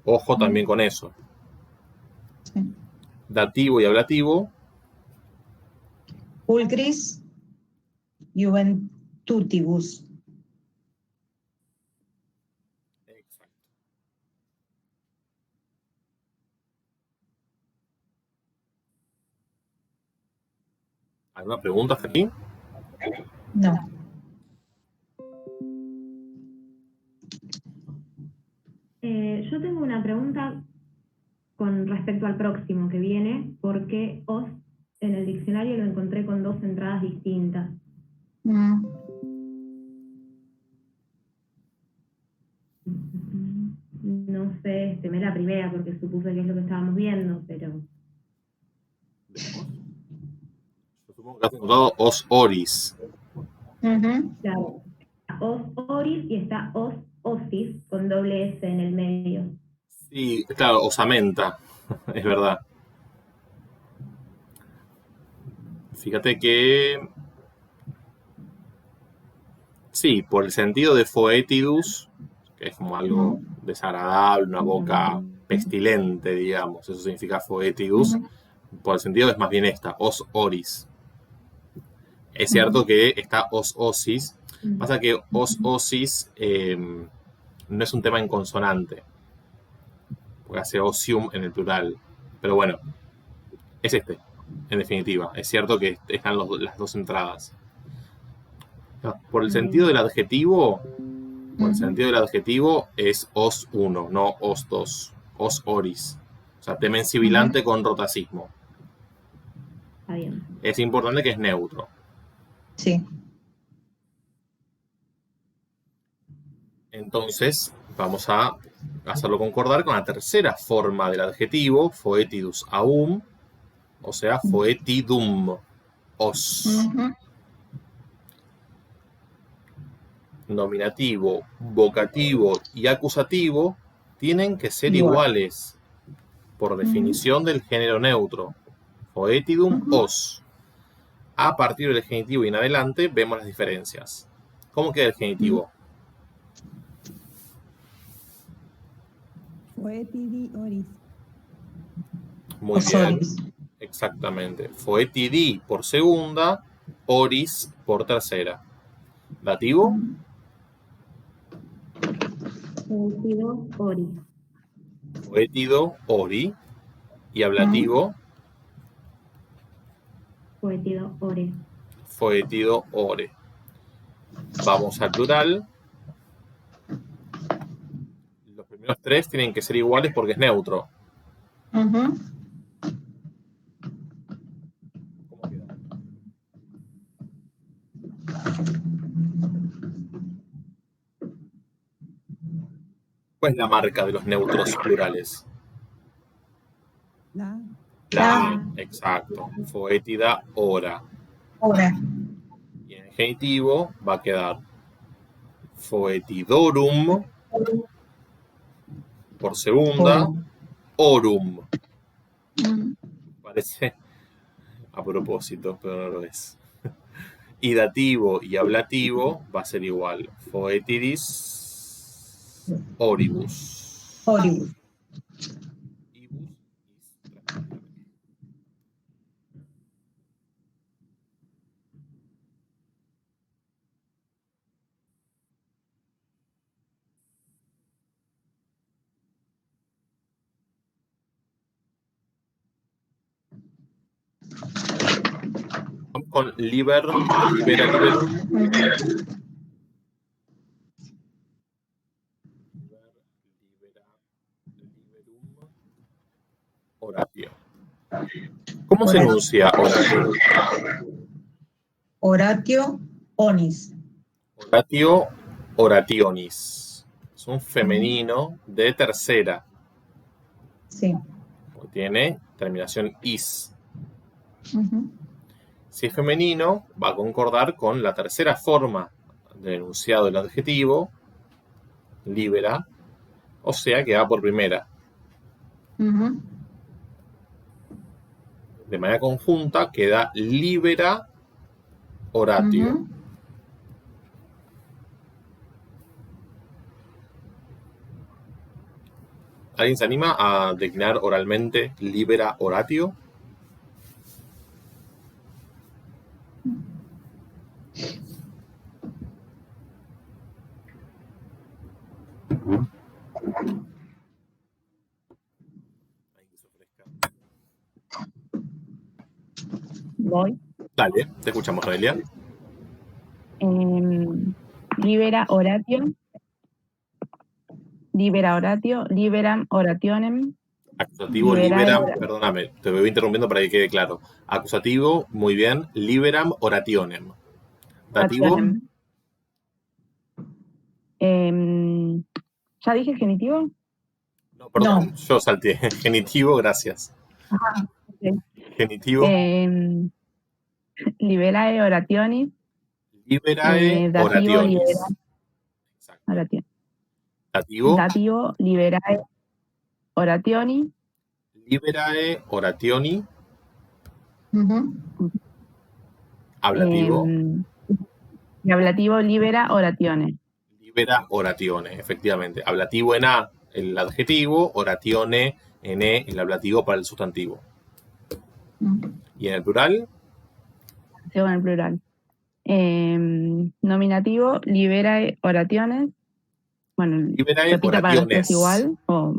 Ojo también con eso. Sí. Dativo y ablativo. Pulcris juventutibus. Exacto. ¿Alguna pregunta hasta aquí? No. Yo tengo una pregunta con respecto al próximo que viene, porque os en el diccionario lo encontré con dos entradas distintas. No sé, me la primera porque supuse que es lo que estábamos viendo, pero... Yo supongo que has encontrado os oris. Claro. Os oris y está os osis con doble S en el medio. Sí, claro, osamenta, es verdad. Fíjate que... Sí, por el sentido de foetidus, que es como algo desagradable, una boca pestilente, digamos, eso significa foetidus. Por el sentido es más bien esta, os oris. Es cierto que está os osis. Pasa que os osis no es un tema en consonante, porque hace osium en el plural. Pero bueno, es este, en definitiva. Es cierto que están las dos entradas. Por el sentido del adjetivo, es os 1, no os 2. Os oris. O sea, temen sibilante con rotacismo. Está bien. Es importante que es neutro. Sí. Entonces, vamos a hacerlo concordar con la tercera forma del adjetivo, foetidus aum, o sea, foetidum, os. Nominativo, vocativo y acusativo tienen que ser iguales, por definición del género neutro. Foetidum, os. A partir del genitivo y en adelante vemos las diferencias. ¿Cómo queda el genitivo? Foetidi oris. Muy bien. Exactamente. Foetidi por segunda, oris por tercera. ¿Dativo? Foetido ori. Foetido ori. ¿Y ablativo? Foetido ore. Foetido ore. Vamos al plural. Los primeros tres tienen que ser iguales porque es neutro. ¿Cómo queda? ¿Cuál es la marca de los neutros plurales? La. Exacto. Foetida ora. Ora. Y en el genitivo va a quedar foetidorum por segunda, orum. Parece a propósito, pero no lo es. Y dativo y ablativo va a ser igual. Foetidis oribus. Oribus. Vamos con liberum. Oratio. ¿Cómo se enuncia oratio? Oratio onis. Oratio orationis. Es un femenino de tercera. Sí. Tiene terminación is. Si es femenino, va a concordar con la tercera forma del enunciado del adjetivo, libera, o sea que va por primera. De manera conjunta queda libera oratio. ¿Alguien se anima a declinar oralmente libera oratio? Voy. Dale, te escuchamos, Noelia. Libera oratio. Libera oratio. Liberam orationem. Acusativo, liberam, perdóname, te voy interrumpiendo para que quede claro. Acusativo, muy bien, liberam orationem. Dativo. ¿Ya dije el genitivo? No, perdón, yo salté. Genitivo, gracias. Okay. Genitivo. Liberae orationis. Liberae orationis. Exacto. Dativo. Dativo, liberae orationi. Liberae orationi. Ablativo. Y ablativo, libera oratione. Libera oratione, efectivamente. Ablativo en A, el adjetivo, oratione en E, el ablativo para el sustantivo. ¿Y en el plural? Sí, en el plural. Nominativo, liberae orationes. Bueno, liberae repita para los tres igual. ¿O?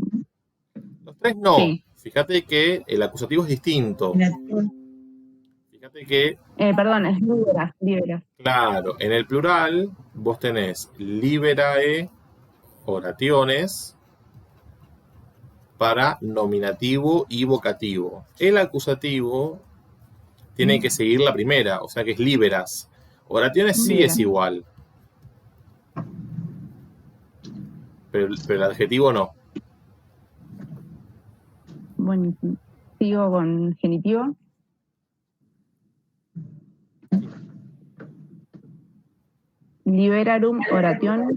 Los tres no. Sí. Fíjate que el acusativo es distinto. Fíjate que... perdón, es libera. Claro, en el plural vos tenés liberae orationes para nominativo y vocativo. El acusativo tiene que seguir la primera, o sea que es liberas. Oraciones sí es igual. Pero el adjetivo no. Buenísimo. Sigo con genitivo. Liberarum orationum.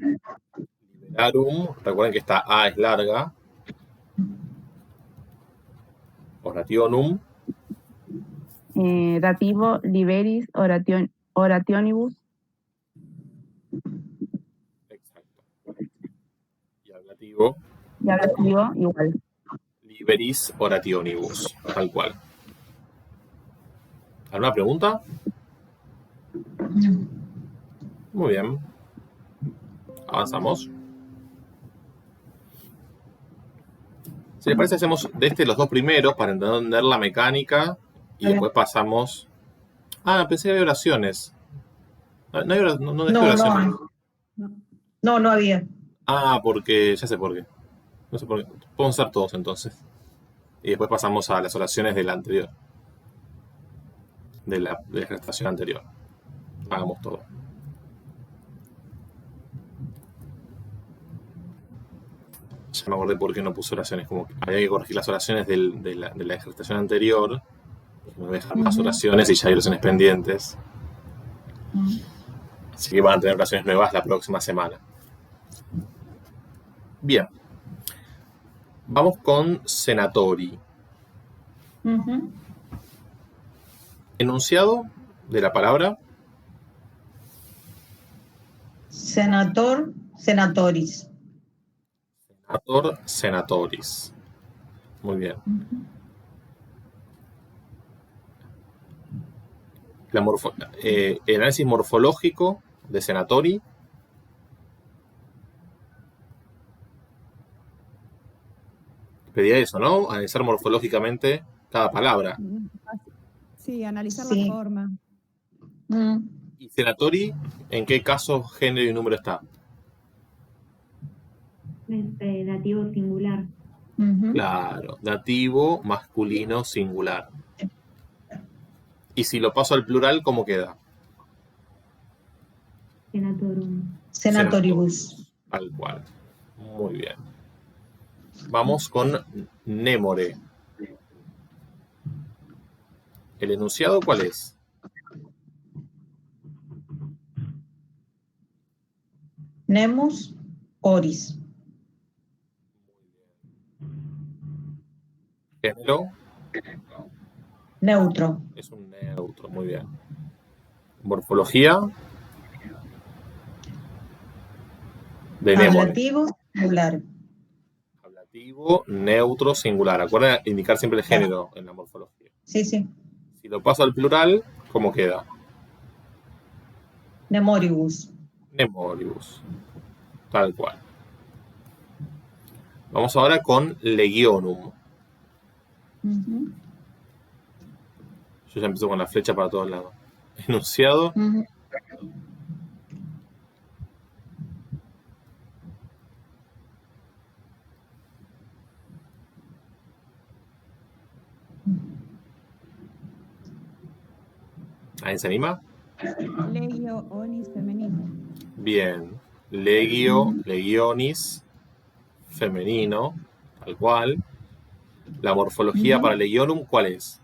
Liberarum, recuerden que esta A es larga. Orationum. Dativo liberis orationibus. Exacto. Y ablativo. Y ablativo igual. Liberis orationibus, tal cual. ¿Alguna pregunta? No. Muy bien. Avanzamos. Si les parece, hacemos de los dos primeros para entender la mecánica y después pasamos... Ah, pensé que había oraciones. No dejé oraciones. No había. Ah, porque... Ya sé por qué. No sé por qué. Podemos hacer todos entonces. Y después pasamos a las oraciones de la anterior. De la gestación anterior. Hagamos todo. Ya me acordé por qué no puse oraciones. Como que había que corregir las oraciones de la gestación anterior. Me voy a dejar más oraciones y ya hay oraciones pendientes. Así que van a tener oraciones nuevas la próxima semana. Bien. Vamos con senatori. Enunciado de la palabra. Senator, senatoris. Senator, senatoris. Muy bien. El análisis morfológico de senatori. Pedía eso, ¿no? Analizar morfológicamente cada palabra. Sí, analizar la forma. ¿Y senatori, en qué caso, género y número está? Dativo singular. Claro, dativo masculino singular. Y si lo paso al plural, ¿cómo queda? Senatorum. Senatoribus. Tal cual. Muy bien. Vamos con nemore. ¿El enunciado cuál es? Nemus oris. Género. Neutro. Es un neutro, muy bien. Morfología. De nemore. Ablativo, singular. Ablativo, neutro, singular. Acuérdense de indicar siempre el género en la morfología. Sí. Si lo paso al plural, ¿cómo queda? Nemoribus. Nemoribus. Tal cual. Vamos ahora con legionum. Yo ya empiezo con la flecha para todos lados. Enunciado. ¿Alguien se anima? Legio, onis, femenino. Bien. Legio, legionis, femenino, tal cual. La morfología para legionum, ¿cuál es?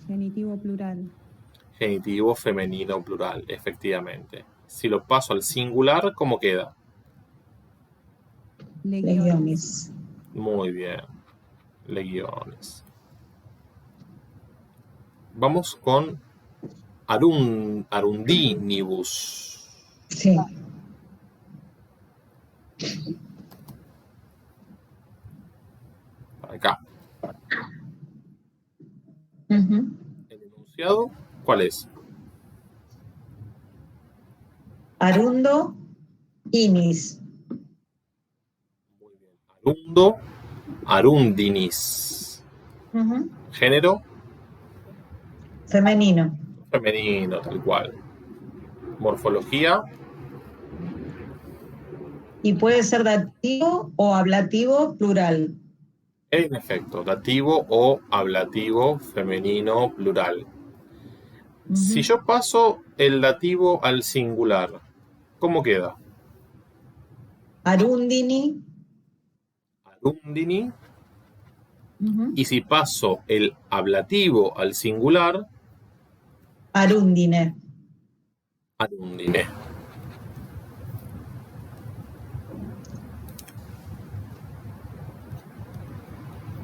Genitivo plural. Genitivo femenino plural, efectivamente. Si lo paso al singular, ¿cómo queda? Legiones. Muy bien. Legiones. Vamos con arundinibus. Sí. Acá. El enunciado, ¿cuál es? Arundo inis. Muy bien. Arundo, arundinis. Género. Femenino. Femenino, tal cual. Morfología. Y puede ser dativo o ablativo plural. En efecto, dativo o ablativo femenino plural. Si yo paso el dativo al singular, ¿cómo queda? Arundini. Arundini. Y si paso el ablativo al singular, Arundine. Arundine.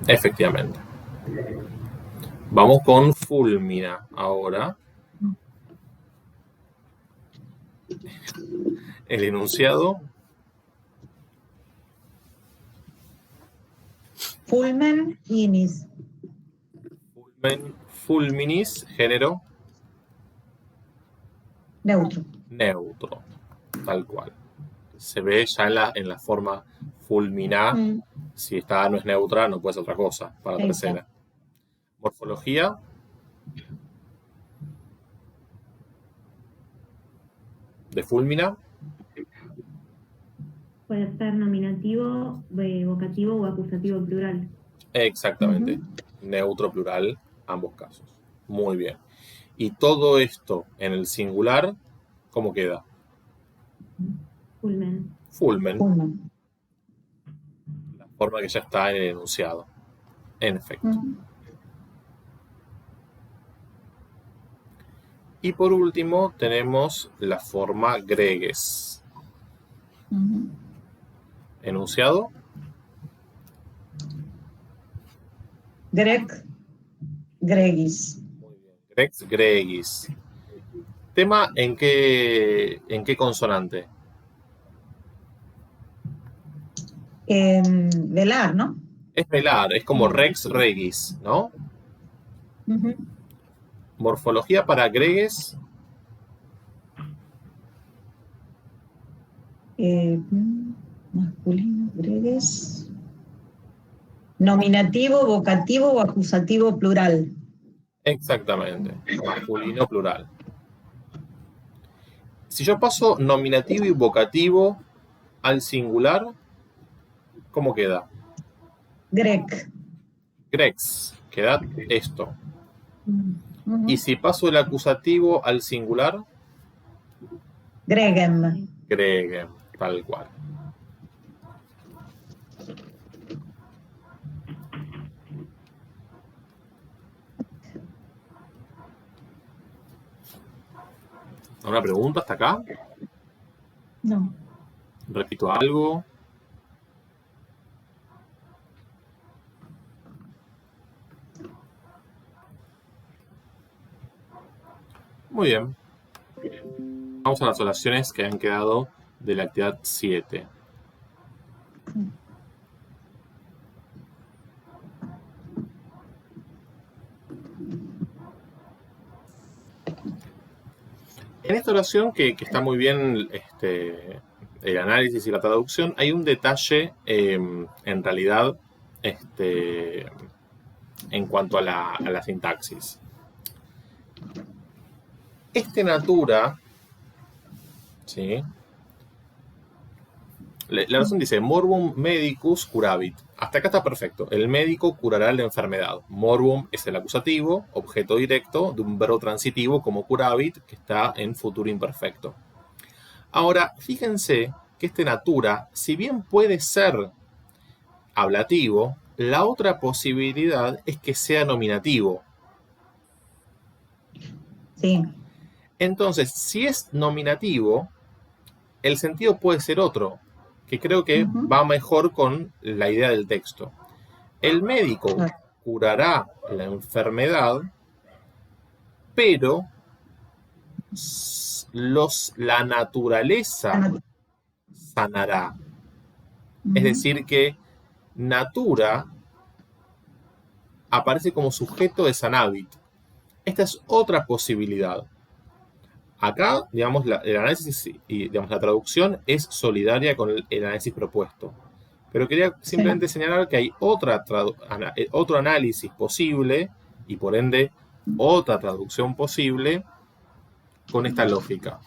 Efectivamente. Vamos con fulmina ahora. El enunciado. Fulmen inis. Fulminis, género. Neutro. Neutro. Tal cual. Se ve ya en la forma fulminá. Si esta no es neutra, no puede ser otra cosa para la tercera. Morfología. De fulmina. Puede ser nominativo, vocativo o acusativo plural. Exactamente. Neutro, plural, ambos casos. Muy bien. Y todo esto en el singular, ¿cómo queda? Fulmen. Fulmen. La forma que ya está en el enunciado. En efecto. Y por último tenemos la forma gregues. Enunciado. Greg, gregis. Muy bien. Grex, gregis. Tema en qué consonante. Velar, ¿no? Es velar, es como rex, regis, ¿no? Morfología para gregues. Masculino, gregues. Nominativo, vocativo o acusativo plural. Exactamente, masculino plural. Si yo paso nominativo y vocativo al singular, ¿cómo queda? Grec. Grex, queda esto. Y si paso el acusativo al singular, Gregem. Gregem, tal cual. ¿Alguna pregunta hasta acá? No. ¿Repito algo? Muy bien. Vamos a las oraciones que han quedado de la actividad 7. En esta oración, que está muy bien el análisis y la traducción, hay un detalle en realidad en cuanto a la sintaxis. Natura, ¿sí? La oración dice, morbum medicus curavit. Hasta acá está perfecto. El médico curará la enfermedad. Morbum es el acusativo, objeto directo de un verbo transitivo como curavit, que está en futuro imperfecto. Ahora, fíjense que natura, si bien puede ser ablativo, la otra posibilidad es que sea nominativo. Sí. Entonces, si es nominativo, el sentido puede ser otro, que creo que va mejor con la idea del texto. El médico curará la enfermedad, pero la naturaleza sanará. Es decir, que natura aparece como sujeto de sanavit. Esta es otra posibilidad. Acá, digamos, el análisis y digamos, la traducción es solidaria con el análisis propuesto. Pero quería simplemente señalar que hay otro análisis posible y por ende otra traducción posible con esta lógica.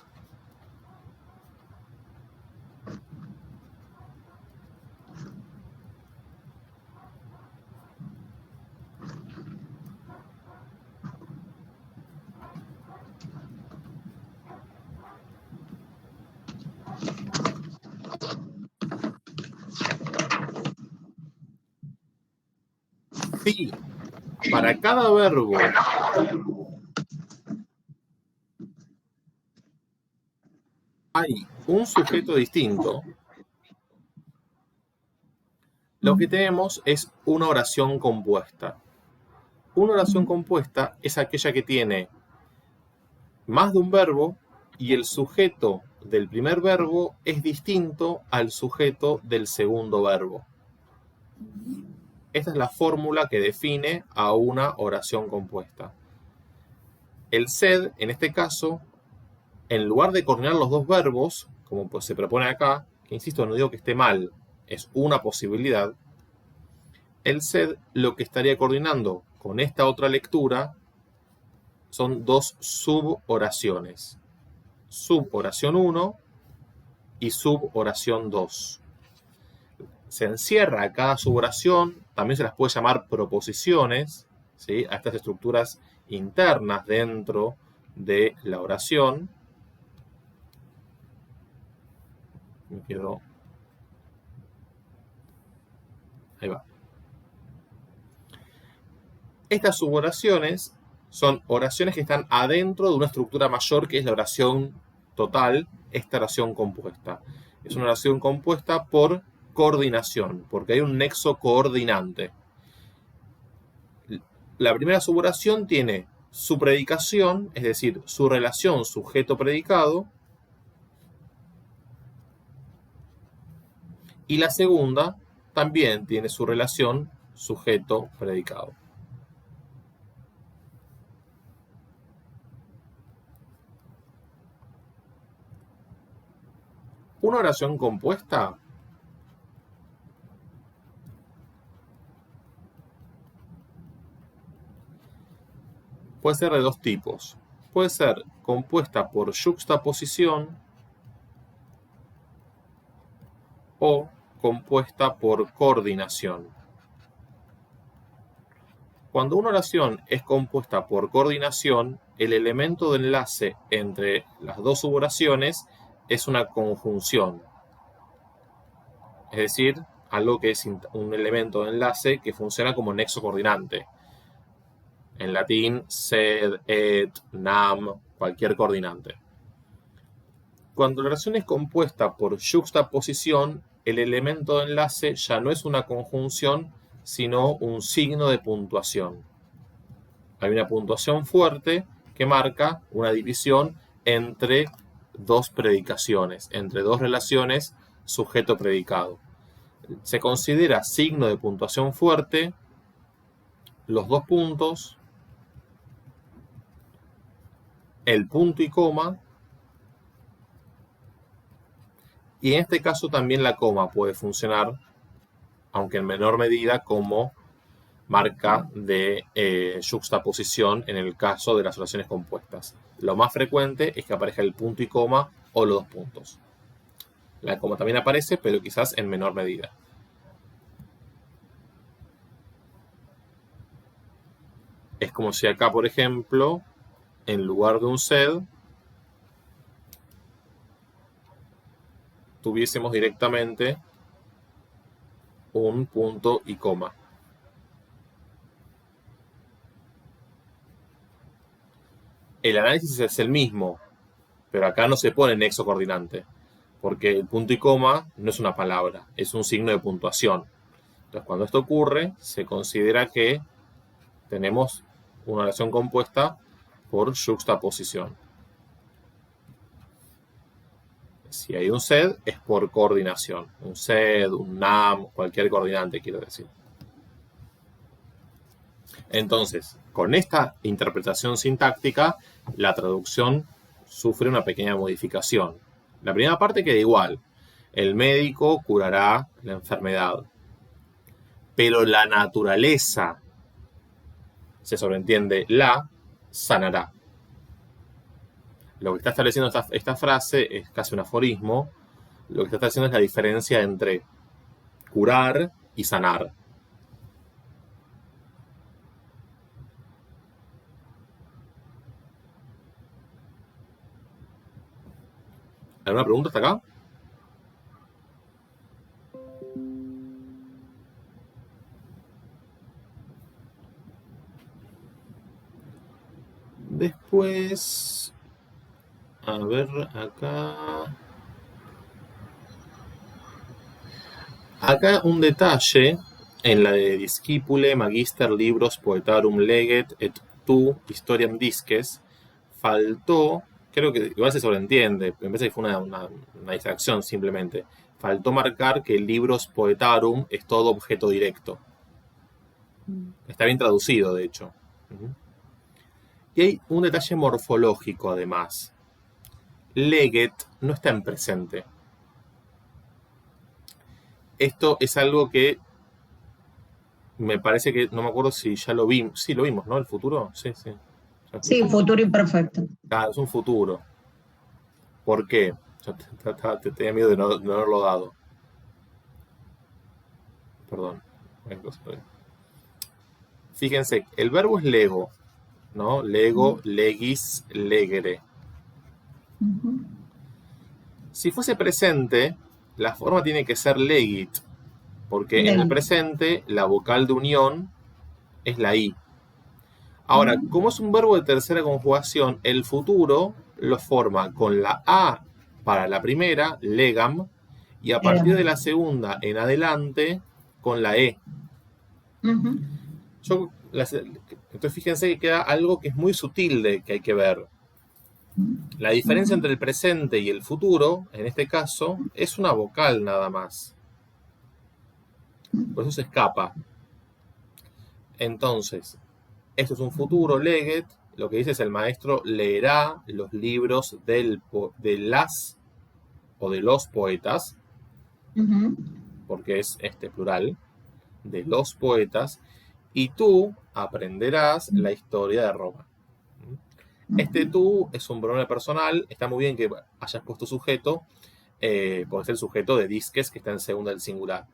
Sí, para cada verbo hay un sujeto distinto, lo que tenemos es una oración compuesta. Una oración compuesta es aquella que tiene más de un verbo y el sujeto del primer verbo es distinto al sujeto del segundo verbo. Esta es la fórmula que define a una oración compuesta. El sed, en este caso, en lugar de coordinar los dos verbos, como pues se propone acá, que insisto, no digo que esté mal, es una posibilidad, el sed lo que estaría coordinando con esta otra lectura son dos suboraciones. Suboración 1 y suboración 2. Se encierra a cada suboración, también se las puede llamar proposiciones, ¿sí?, a estas estructuras internas dentro de la oración. Me quedó. Ahí va. Estas suboraciones son oraciones que están adentro de una estructura mayor que es la oración total, esta oración compuesta. Es una oración compuesta por coordinación, porque hay un nexo coordinante. La primera suboración tiene su predicación, es decir, su relación sujeto-predicado, y la segunda también tiene su relación sujeto-predicado. Una oración compuesta puede ser de dos tipos. Puede ser compuesta por yuxtaposición o compuesta por coordinación. Cuando una oración es compuesta por coordinación, el elemento de enlace entre las dos suboraciones es una conjunción. Es decir, algo que es un elemento de enlace que funciona como nexo coordinante. En latín, sed, et, nam, cualquier coordinante. Cuando la oración es compuesta por yuxtaposición, el elemento de enlace ya no es una conjunción, sino un signo de puntuación. Hay una puntuación fuerte que marca una división entre dos predicaciones, entre dos relaciones sujeto-predicado. Se considera signo de puntuación fuerte los dos puntos, el punto y coma, y en este caso también la coma puede funcionar, aunque en menor medida, como marca de yuxtaposición en el caso de las oraciones compuestas. Lo más frecuente es que aparezca el punto y coma o los dos puntos. La coma también aparece, pero quizás en menor medida. Es como si acá, por ejemplo, en lugar de un sed, tuviésemos directamente un punto y coma. El análisis es el mismo, pero acá no se pone nexo coordinante, porque el punto y coma no es una palabra, es un signo de puntuación. Entonces, cuando esto ocurre, se considera que tenemos una oración compuesta por yuxtaposición. Si hay un sed, es por coordinación. Un sed, un nam, cualquier coordinante, quiero decir. Entonces, con esta interpretación sintáctica, la traducción sufre una pequeña modificación. La primera parte queda igual. El médico curará la enfermedad. Pero la naturaleza, se sobreentiende la, sanará. Lo que está estableciendo esta frase es casi un aforismo. Lo que está estableciendo es la diferencia entre curar y sanar. ¿Alguna pregunta hasta acá? después, a ver, acá un detalle en la de Discipule, Magister, Libros, Poetarum, Leget, et tu, Historiam Disques, faltó, creo que igual se sobreentiende, me parece que fue una distracción simplemente, faltó marcar que Libros Poetarum es todo objeto directo. Está bien traducido, de hecho. Y hay un detalle morfológico, además. Leget no está en presente. Esto es algo que me parece que, no me acuerdo si ya lo vimos. Sí, lo vimos, ¿no? El futuro. Sí, sí. Sí, futuro imperfecto. Claro, es un futuro. ¿Por qué? Yo te tenía miedo de no haberlo dado. Perdón. Fíjense, el verbo es lego, ¿no? Lego, legis, legere. Si fuese presente, la forma tiene que ser legit, porque en el presente la vocal de unión es la I. Ahora, como es un verbo de tercera conjugación, el futuro lo forma con la A para la primera, legam, y a partir de la segunda en adelante con la E. Entonces fíjense que queda algo que es muy sutil que hay que ver. La diferencia entre el presente y el futuro, en este caso, es una vocal nada más. Por eso se escapa. Entonces, esto es un futuro, leget. Lo que dice es el maestro leerá los libros de las o de los poetas, porque es plural, de los poetas, y tú aprenderás la historia de Roma. Tú es un pronombre personal. Está muy bien que hayas puesto sujeto, porque es el sujeto de disques que está en segunda del singular.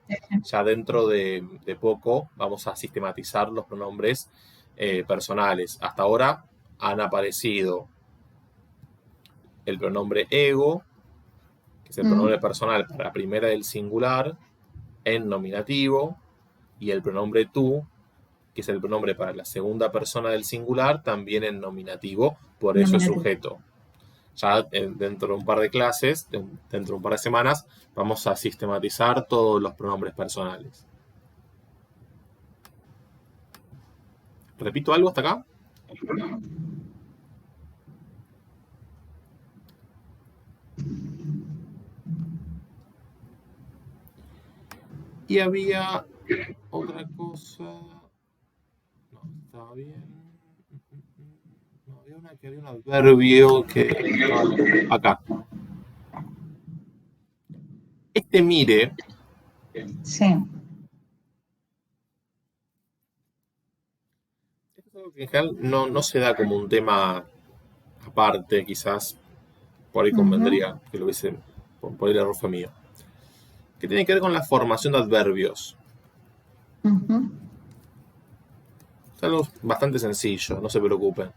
Ya dentro de poco vamos a sistematizar los pronombres personales. Hasta ahora han aparecido el pronombre ego, que es el pronombre personal para la primera del singular, en nominativo, y el pronombre tú, que es el pronombre para la segunda persona del singular, también en nominativo, por eso es sujeto. Ya dentro de un par de clases, dentro de un par de semanas, vamos a sistematizar todos los pronombres personales. ¿Repito algo hasta acá? Y había otra cosa. No, estaba bien. No, había un adverbio que. Acá. Mire. Sí. Esto es algo que en general no se da como un tema aparte, quizás. Por ahí convendría que lo hubiese. Por ahí el error fue mío. Que tiene que ver con la formación de adverbios. Es algo bastante sencillo, no se preocupen.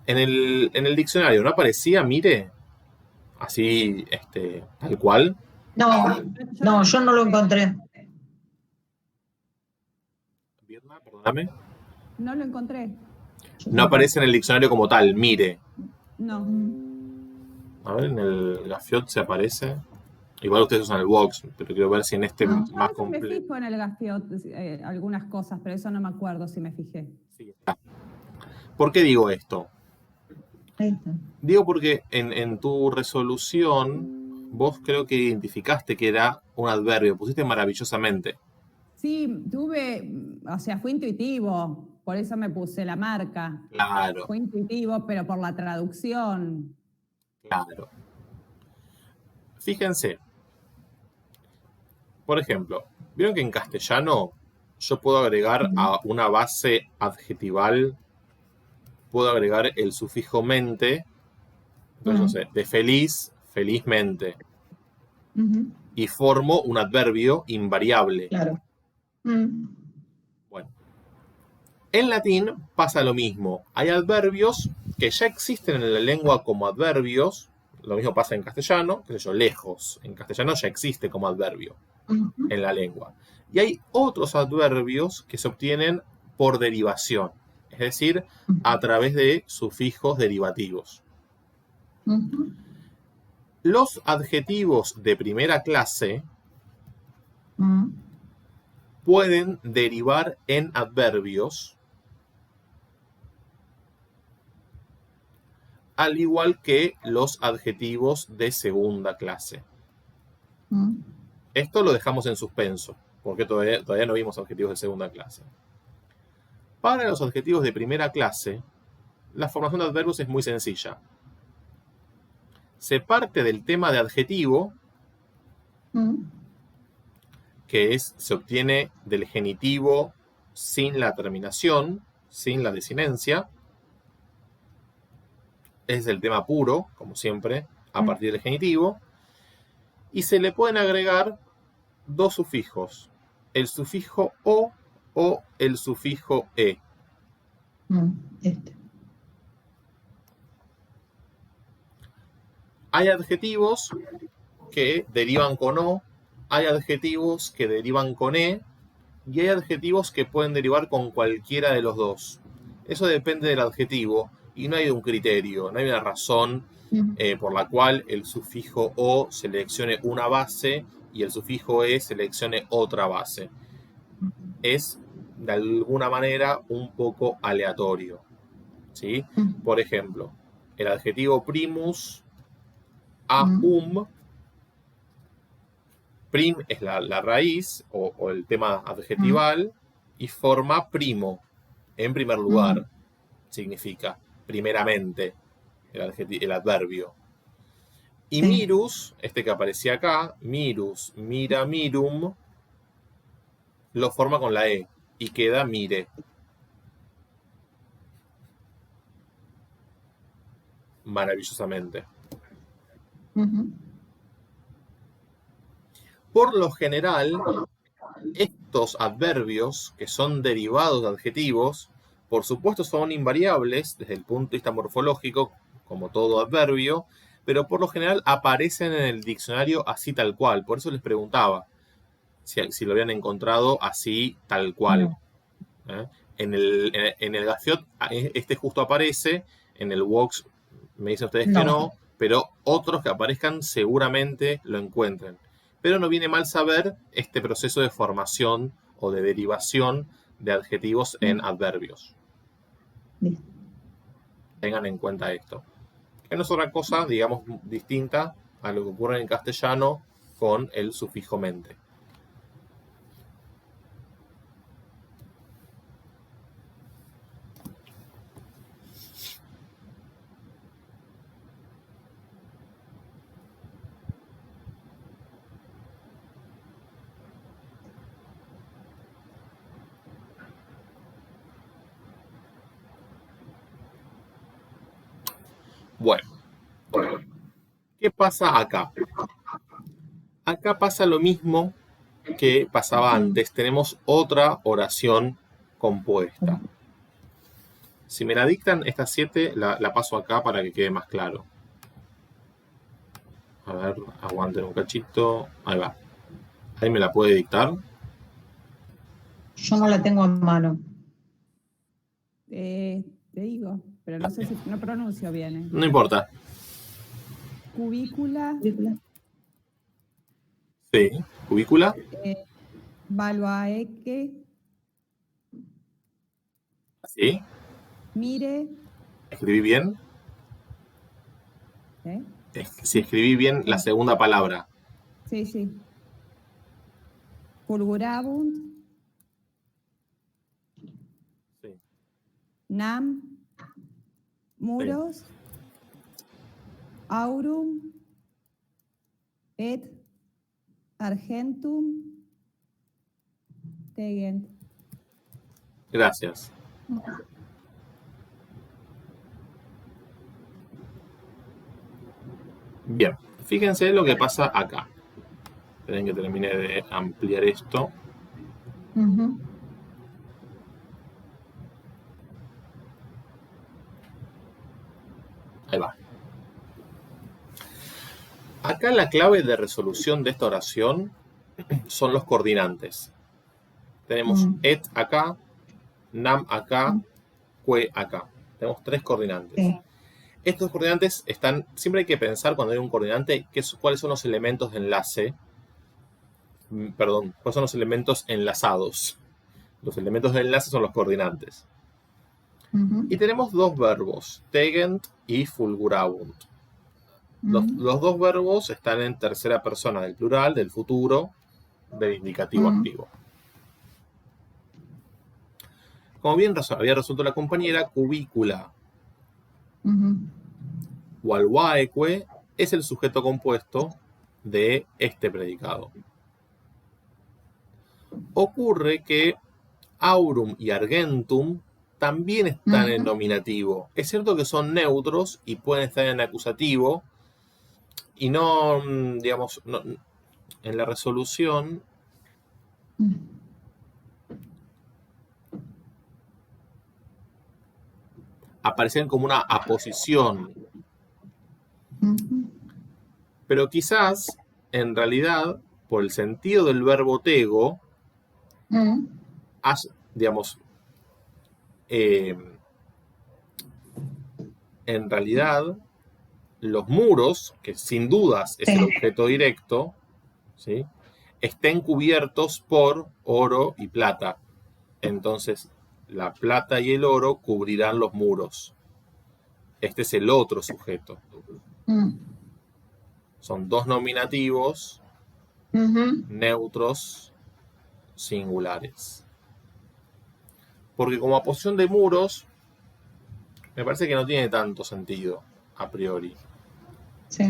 En el diccionario, ¿no aparecía mire? Así, tal cual. No, yo no lo encontré. Birna, perdóname. No lo encontré. No aparece en el diccionario como tal, mire. No. A ver, en el Gafiot se aparece. Igual ustedes usan el Vox, pero quiero ver si en más completo. Me fijo en el Gafiot algunas cosas, pero eso no me acuerdo si me fijé. Sí, está. ¿Por qué digo esto? Digo porque en tu resolución vos creo que identificaste que era un adverbio, pusiste maravillosamente. Sí, fue intuitivo, por eso me puse la marca. Claro. Fue intuitivo, pero por la traducción. Claro. Fíjense. Por ejemplo, ¿vieron que en castellano yo puedo agregar a una base adjetival, puedo agregar el sufijo mente? Entonces, no sé, de feliz, felizmente. Y formo un adverbio invariable. Claro. Bueno. En latín pasa lo mismo. Hay adverbios que ya existen en la lengua como adverbios. Lo mismo pasa en castellano, qué sé yo, lejos. En castellano ya existe como adverbio en la lengua. Y hay otros adverbios que se obtienen por derivación. es decir, a través de sufijos derivativos. Los adjetivos de primera clase pueden derivar en adverbios, al igual que los adjetivos de segunda clase. Esto lo dejamos en suspenso, porque todavía no vimos adjetivos de segunda clase. Para los adjetivos de primera clase, la formación de adverbios es muy sencilla. Se parte del tema de adjetivo, que se obtiene del genitivo sin la terminación, sin la desinencia. Es el tema puro, como siempre, a partir del genitivo. Y se le pueden agregar dos sufijos, el sufijo o el sufijo e. Hay adjetivos que derivan con o, hay adjetivos que derivan con e, y hay adjetivos que pueden derivar con cualquiera de los dos. Eso depende del adjetivo, y no hay un criterio, no hay una razón por la cual el sufijo o seleccione una base y el sufijo e seleccione otra base. Es, de alguna manera, un poco aleatorio, ¿sí? Por ejemplo, el adjetivo primus, prim es la raíz o el tema adjetival y forma primo, en primer lugar, significa primeramente el adverbio. Y mirus, este que aparecía acá, mirus, mira, mirum, lo forma con la e y queda mire. Maravillosamente. Por lo general, estos adverbios, que son derivados de adjetivos, por supuesto son invariables desde el punto de vista morfológico, como todo adverbio, pero por lo general aparecen en el diccionario así tal cual. Por eso les preguntaba si lo habían encontrado así tal cual. En el Gafiot este justo aparece, en el Wox me dicen ustedes que no, pero otros que aparezcan seguramente lo encuentren. Pero no viene mal saber este proceso de formación o de derivación de adjetivos en adverbios. Tengan en cuenta esto. Que no es otra cosa, digamos, distinta a lo que ocurre en castellano con el sufijo mente. Bueno, ¿qué pasa acá? Acá pasa lo mismo que pasaba antes. Tenemos otra oración compuesta. Si me la dictan estas 7, la paso acá para que quede más claro. A ver, aguanten un cachito. Ahí va. ¿Ahí me la puede dictar? Yo no la tengo en mano. Te digo, pero no sé si no pronuncio bien. No importa. Cubícula. Sí, cubícula. Baluaeque. Sí. Mire. ¿Escribí bien? Si escribí bien la segunda palabra. Sí. Fulgurabunt. Sí. Nam. Muros. Sí. Aurum. Et. Argentum. Tegent. Gracias. Bien, fíjense lo que pasa acá. Esperen que termine de ampliar esto. Ahí va. Acá la clave de resolución de esta oración son los coordinantes. Tenemos et acá, nam acá que acá. Tenemos 3 coordinantes. Sí. Estos coordinantes están, siempre hay que pensar cuando hay un coordinante cuáles son los elementos de enlace, perdón, cuáles son los elementos enlazados. Los elementos de enlace son los coordinantes. Y tenemos 2 verbos, tegent y fulgurabunt. Los 2 verbos están en tercera persona del plural, del futuro, del indicativo activo. Como bien había resuelto la compañera, cubícula Walwaeque es el sujeto compuesto de este predicado. Ocurre que aurum y argentum también están en nominativo. Es cierto que son neutros y pueden estar en acusativo y no, digamos, no, en la resolución aparecen como una aposición. Pero quizás, en realidad, por el sentido del verbo tego, digamos, en realidad, los muros, que sin dudas es el objeto directo, ¿sí?, estén cubiertos por oro y plata. Entonces, la plata y el oro cubrirán los muros. Este es el otro sujeto. Son 2 nominativos neutros singulares. Porque como aposición de muros, me parece que no tiene tanto sentido a priori. Sí.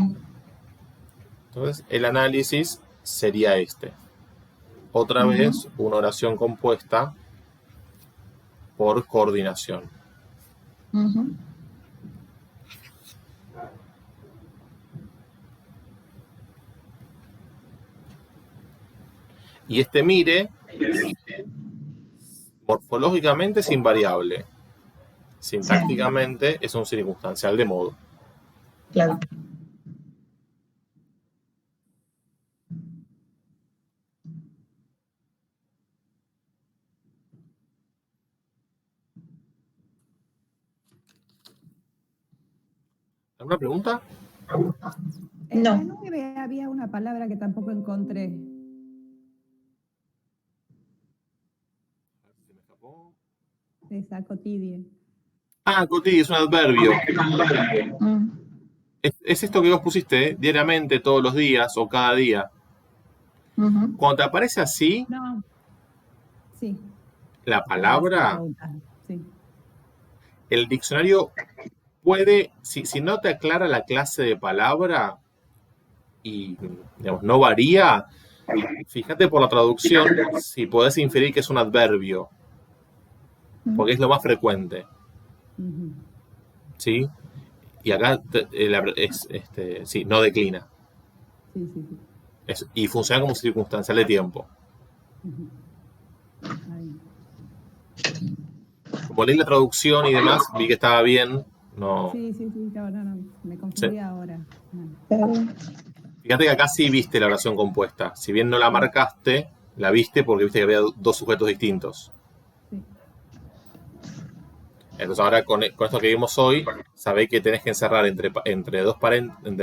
Entonces, el análisis sería este. Otra vez, una oración compuesta por coordinación. Y este mire, morfológicamente es invariable. Sintácticamente es un circunstancial de modo. Claro. ¿Alguna pregunta? En No. la 9 había una palabra que tampoco encontré. Se me escapó. Esa cotidia. Ah, cotidia, es un adverbio. Es esto que vos pusiste, diariamente, todos los días o cada día. Cuando te aparece así, No. Sí. la palabra, Sí. el diccionario puede, si no te aclara la clase de palabra y, digamos, no varía, fíjate por la traducción si podés inferir que es un adverbio, porque es lo más frecuente. ¿Sí? Y acá sí, no declina. Sí. Y funciona como circunstancial de tiempo. Como leí la traducción y demás, vi que estaba bien. No. Sí, no, me confundí ahora. Fíjate que acá sí viste la oración compuesta. Si bien no la marcaste, la viste porque viste que había 2 sujetos distintos. Sí. Entonces ahora con esto que vimos hoy, sabéis que tenés que encerrar entre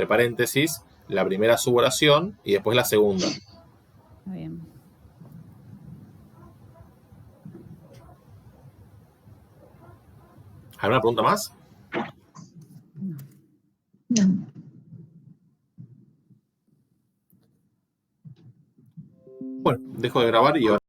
paréntesis la primera suboración y después la segunda. Está bien. ¿Alguna pregunta más? No. Bueno, dejo de grabar y ahora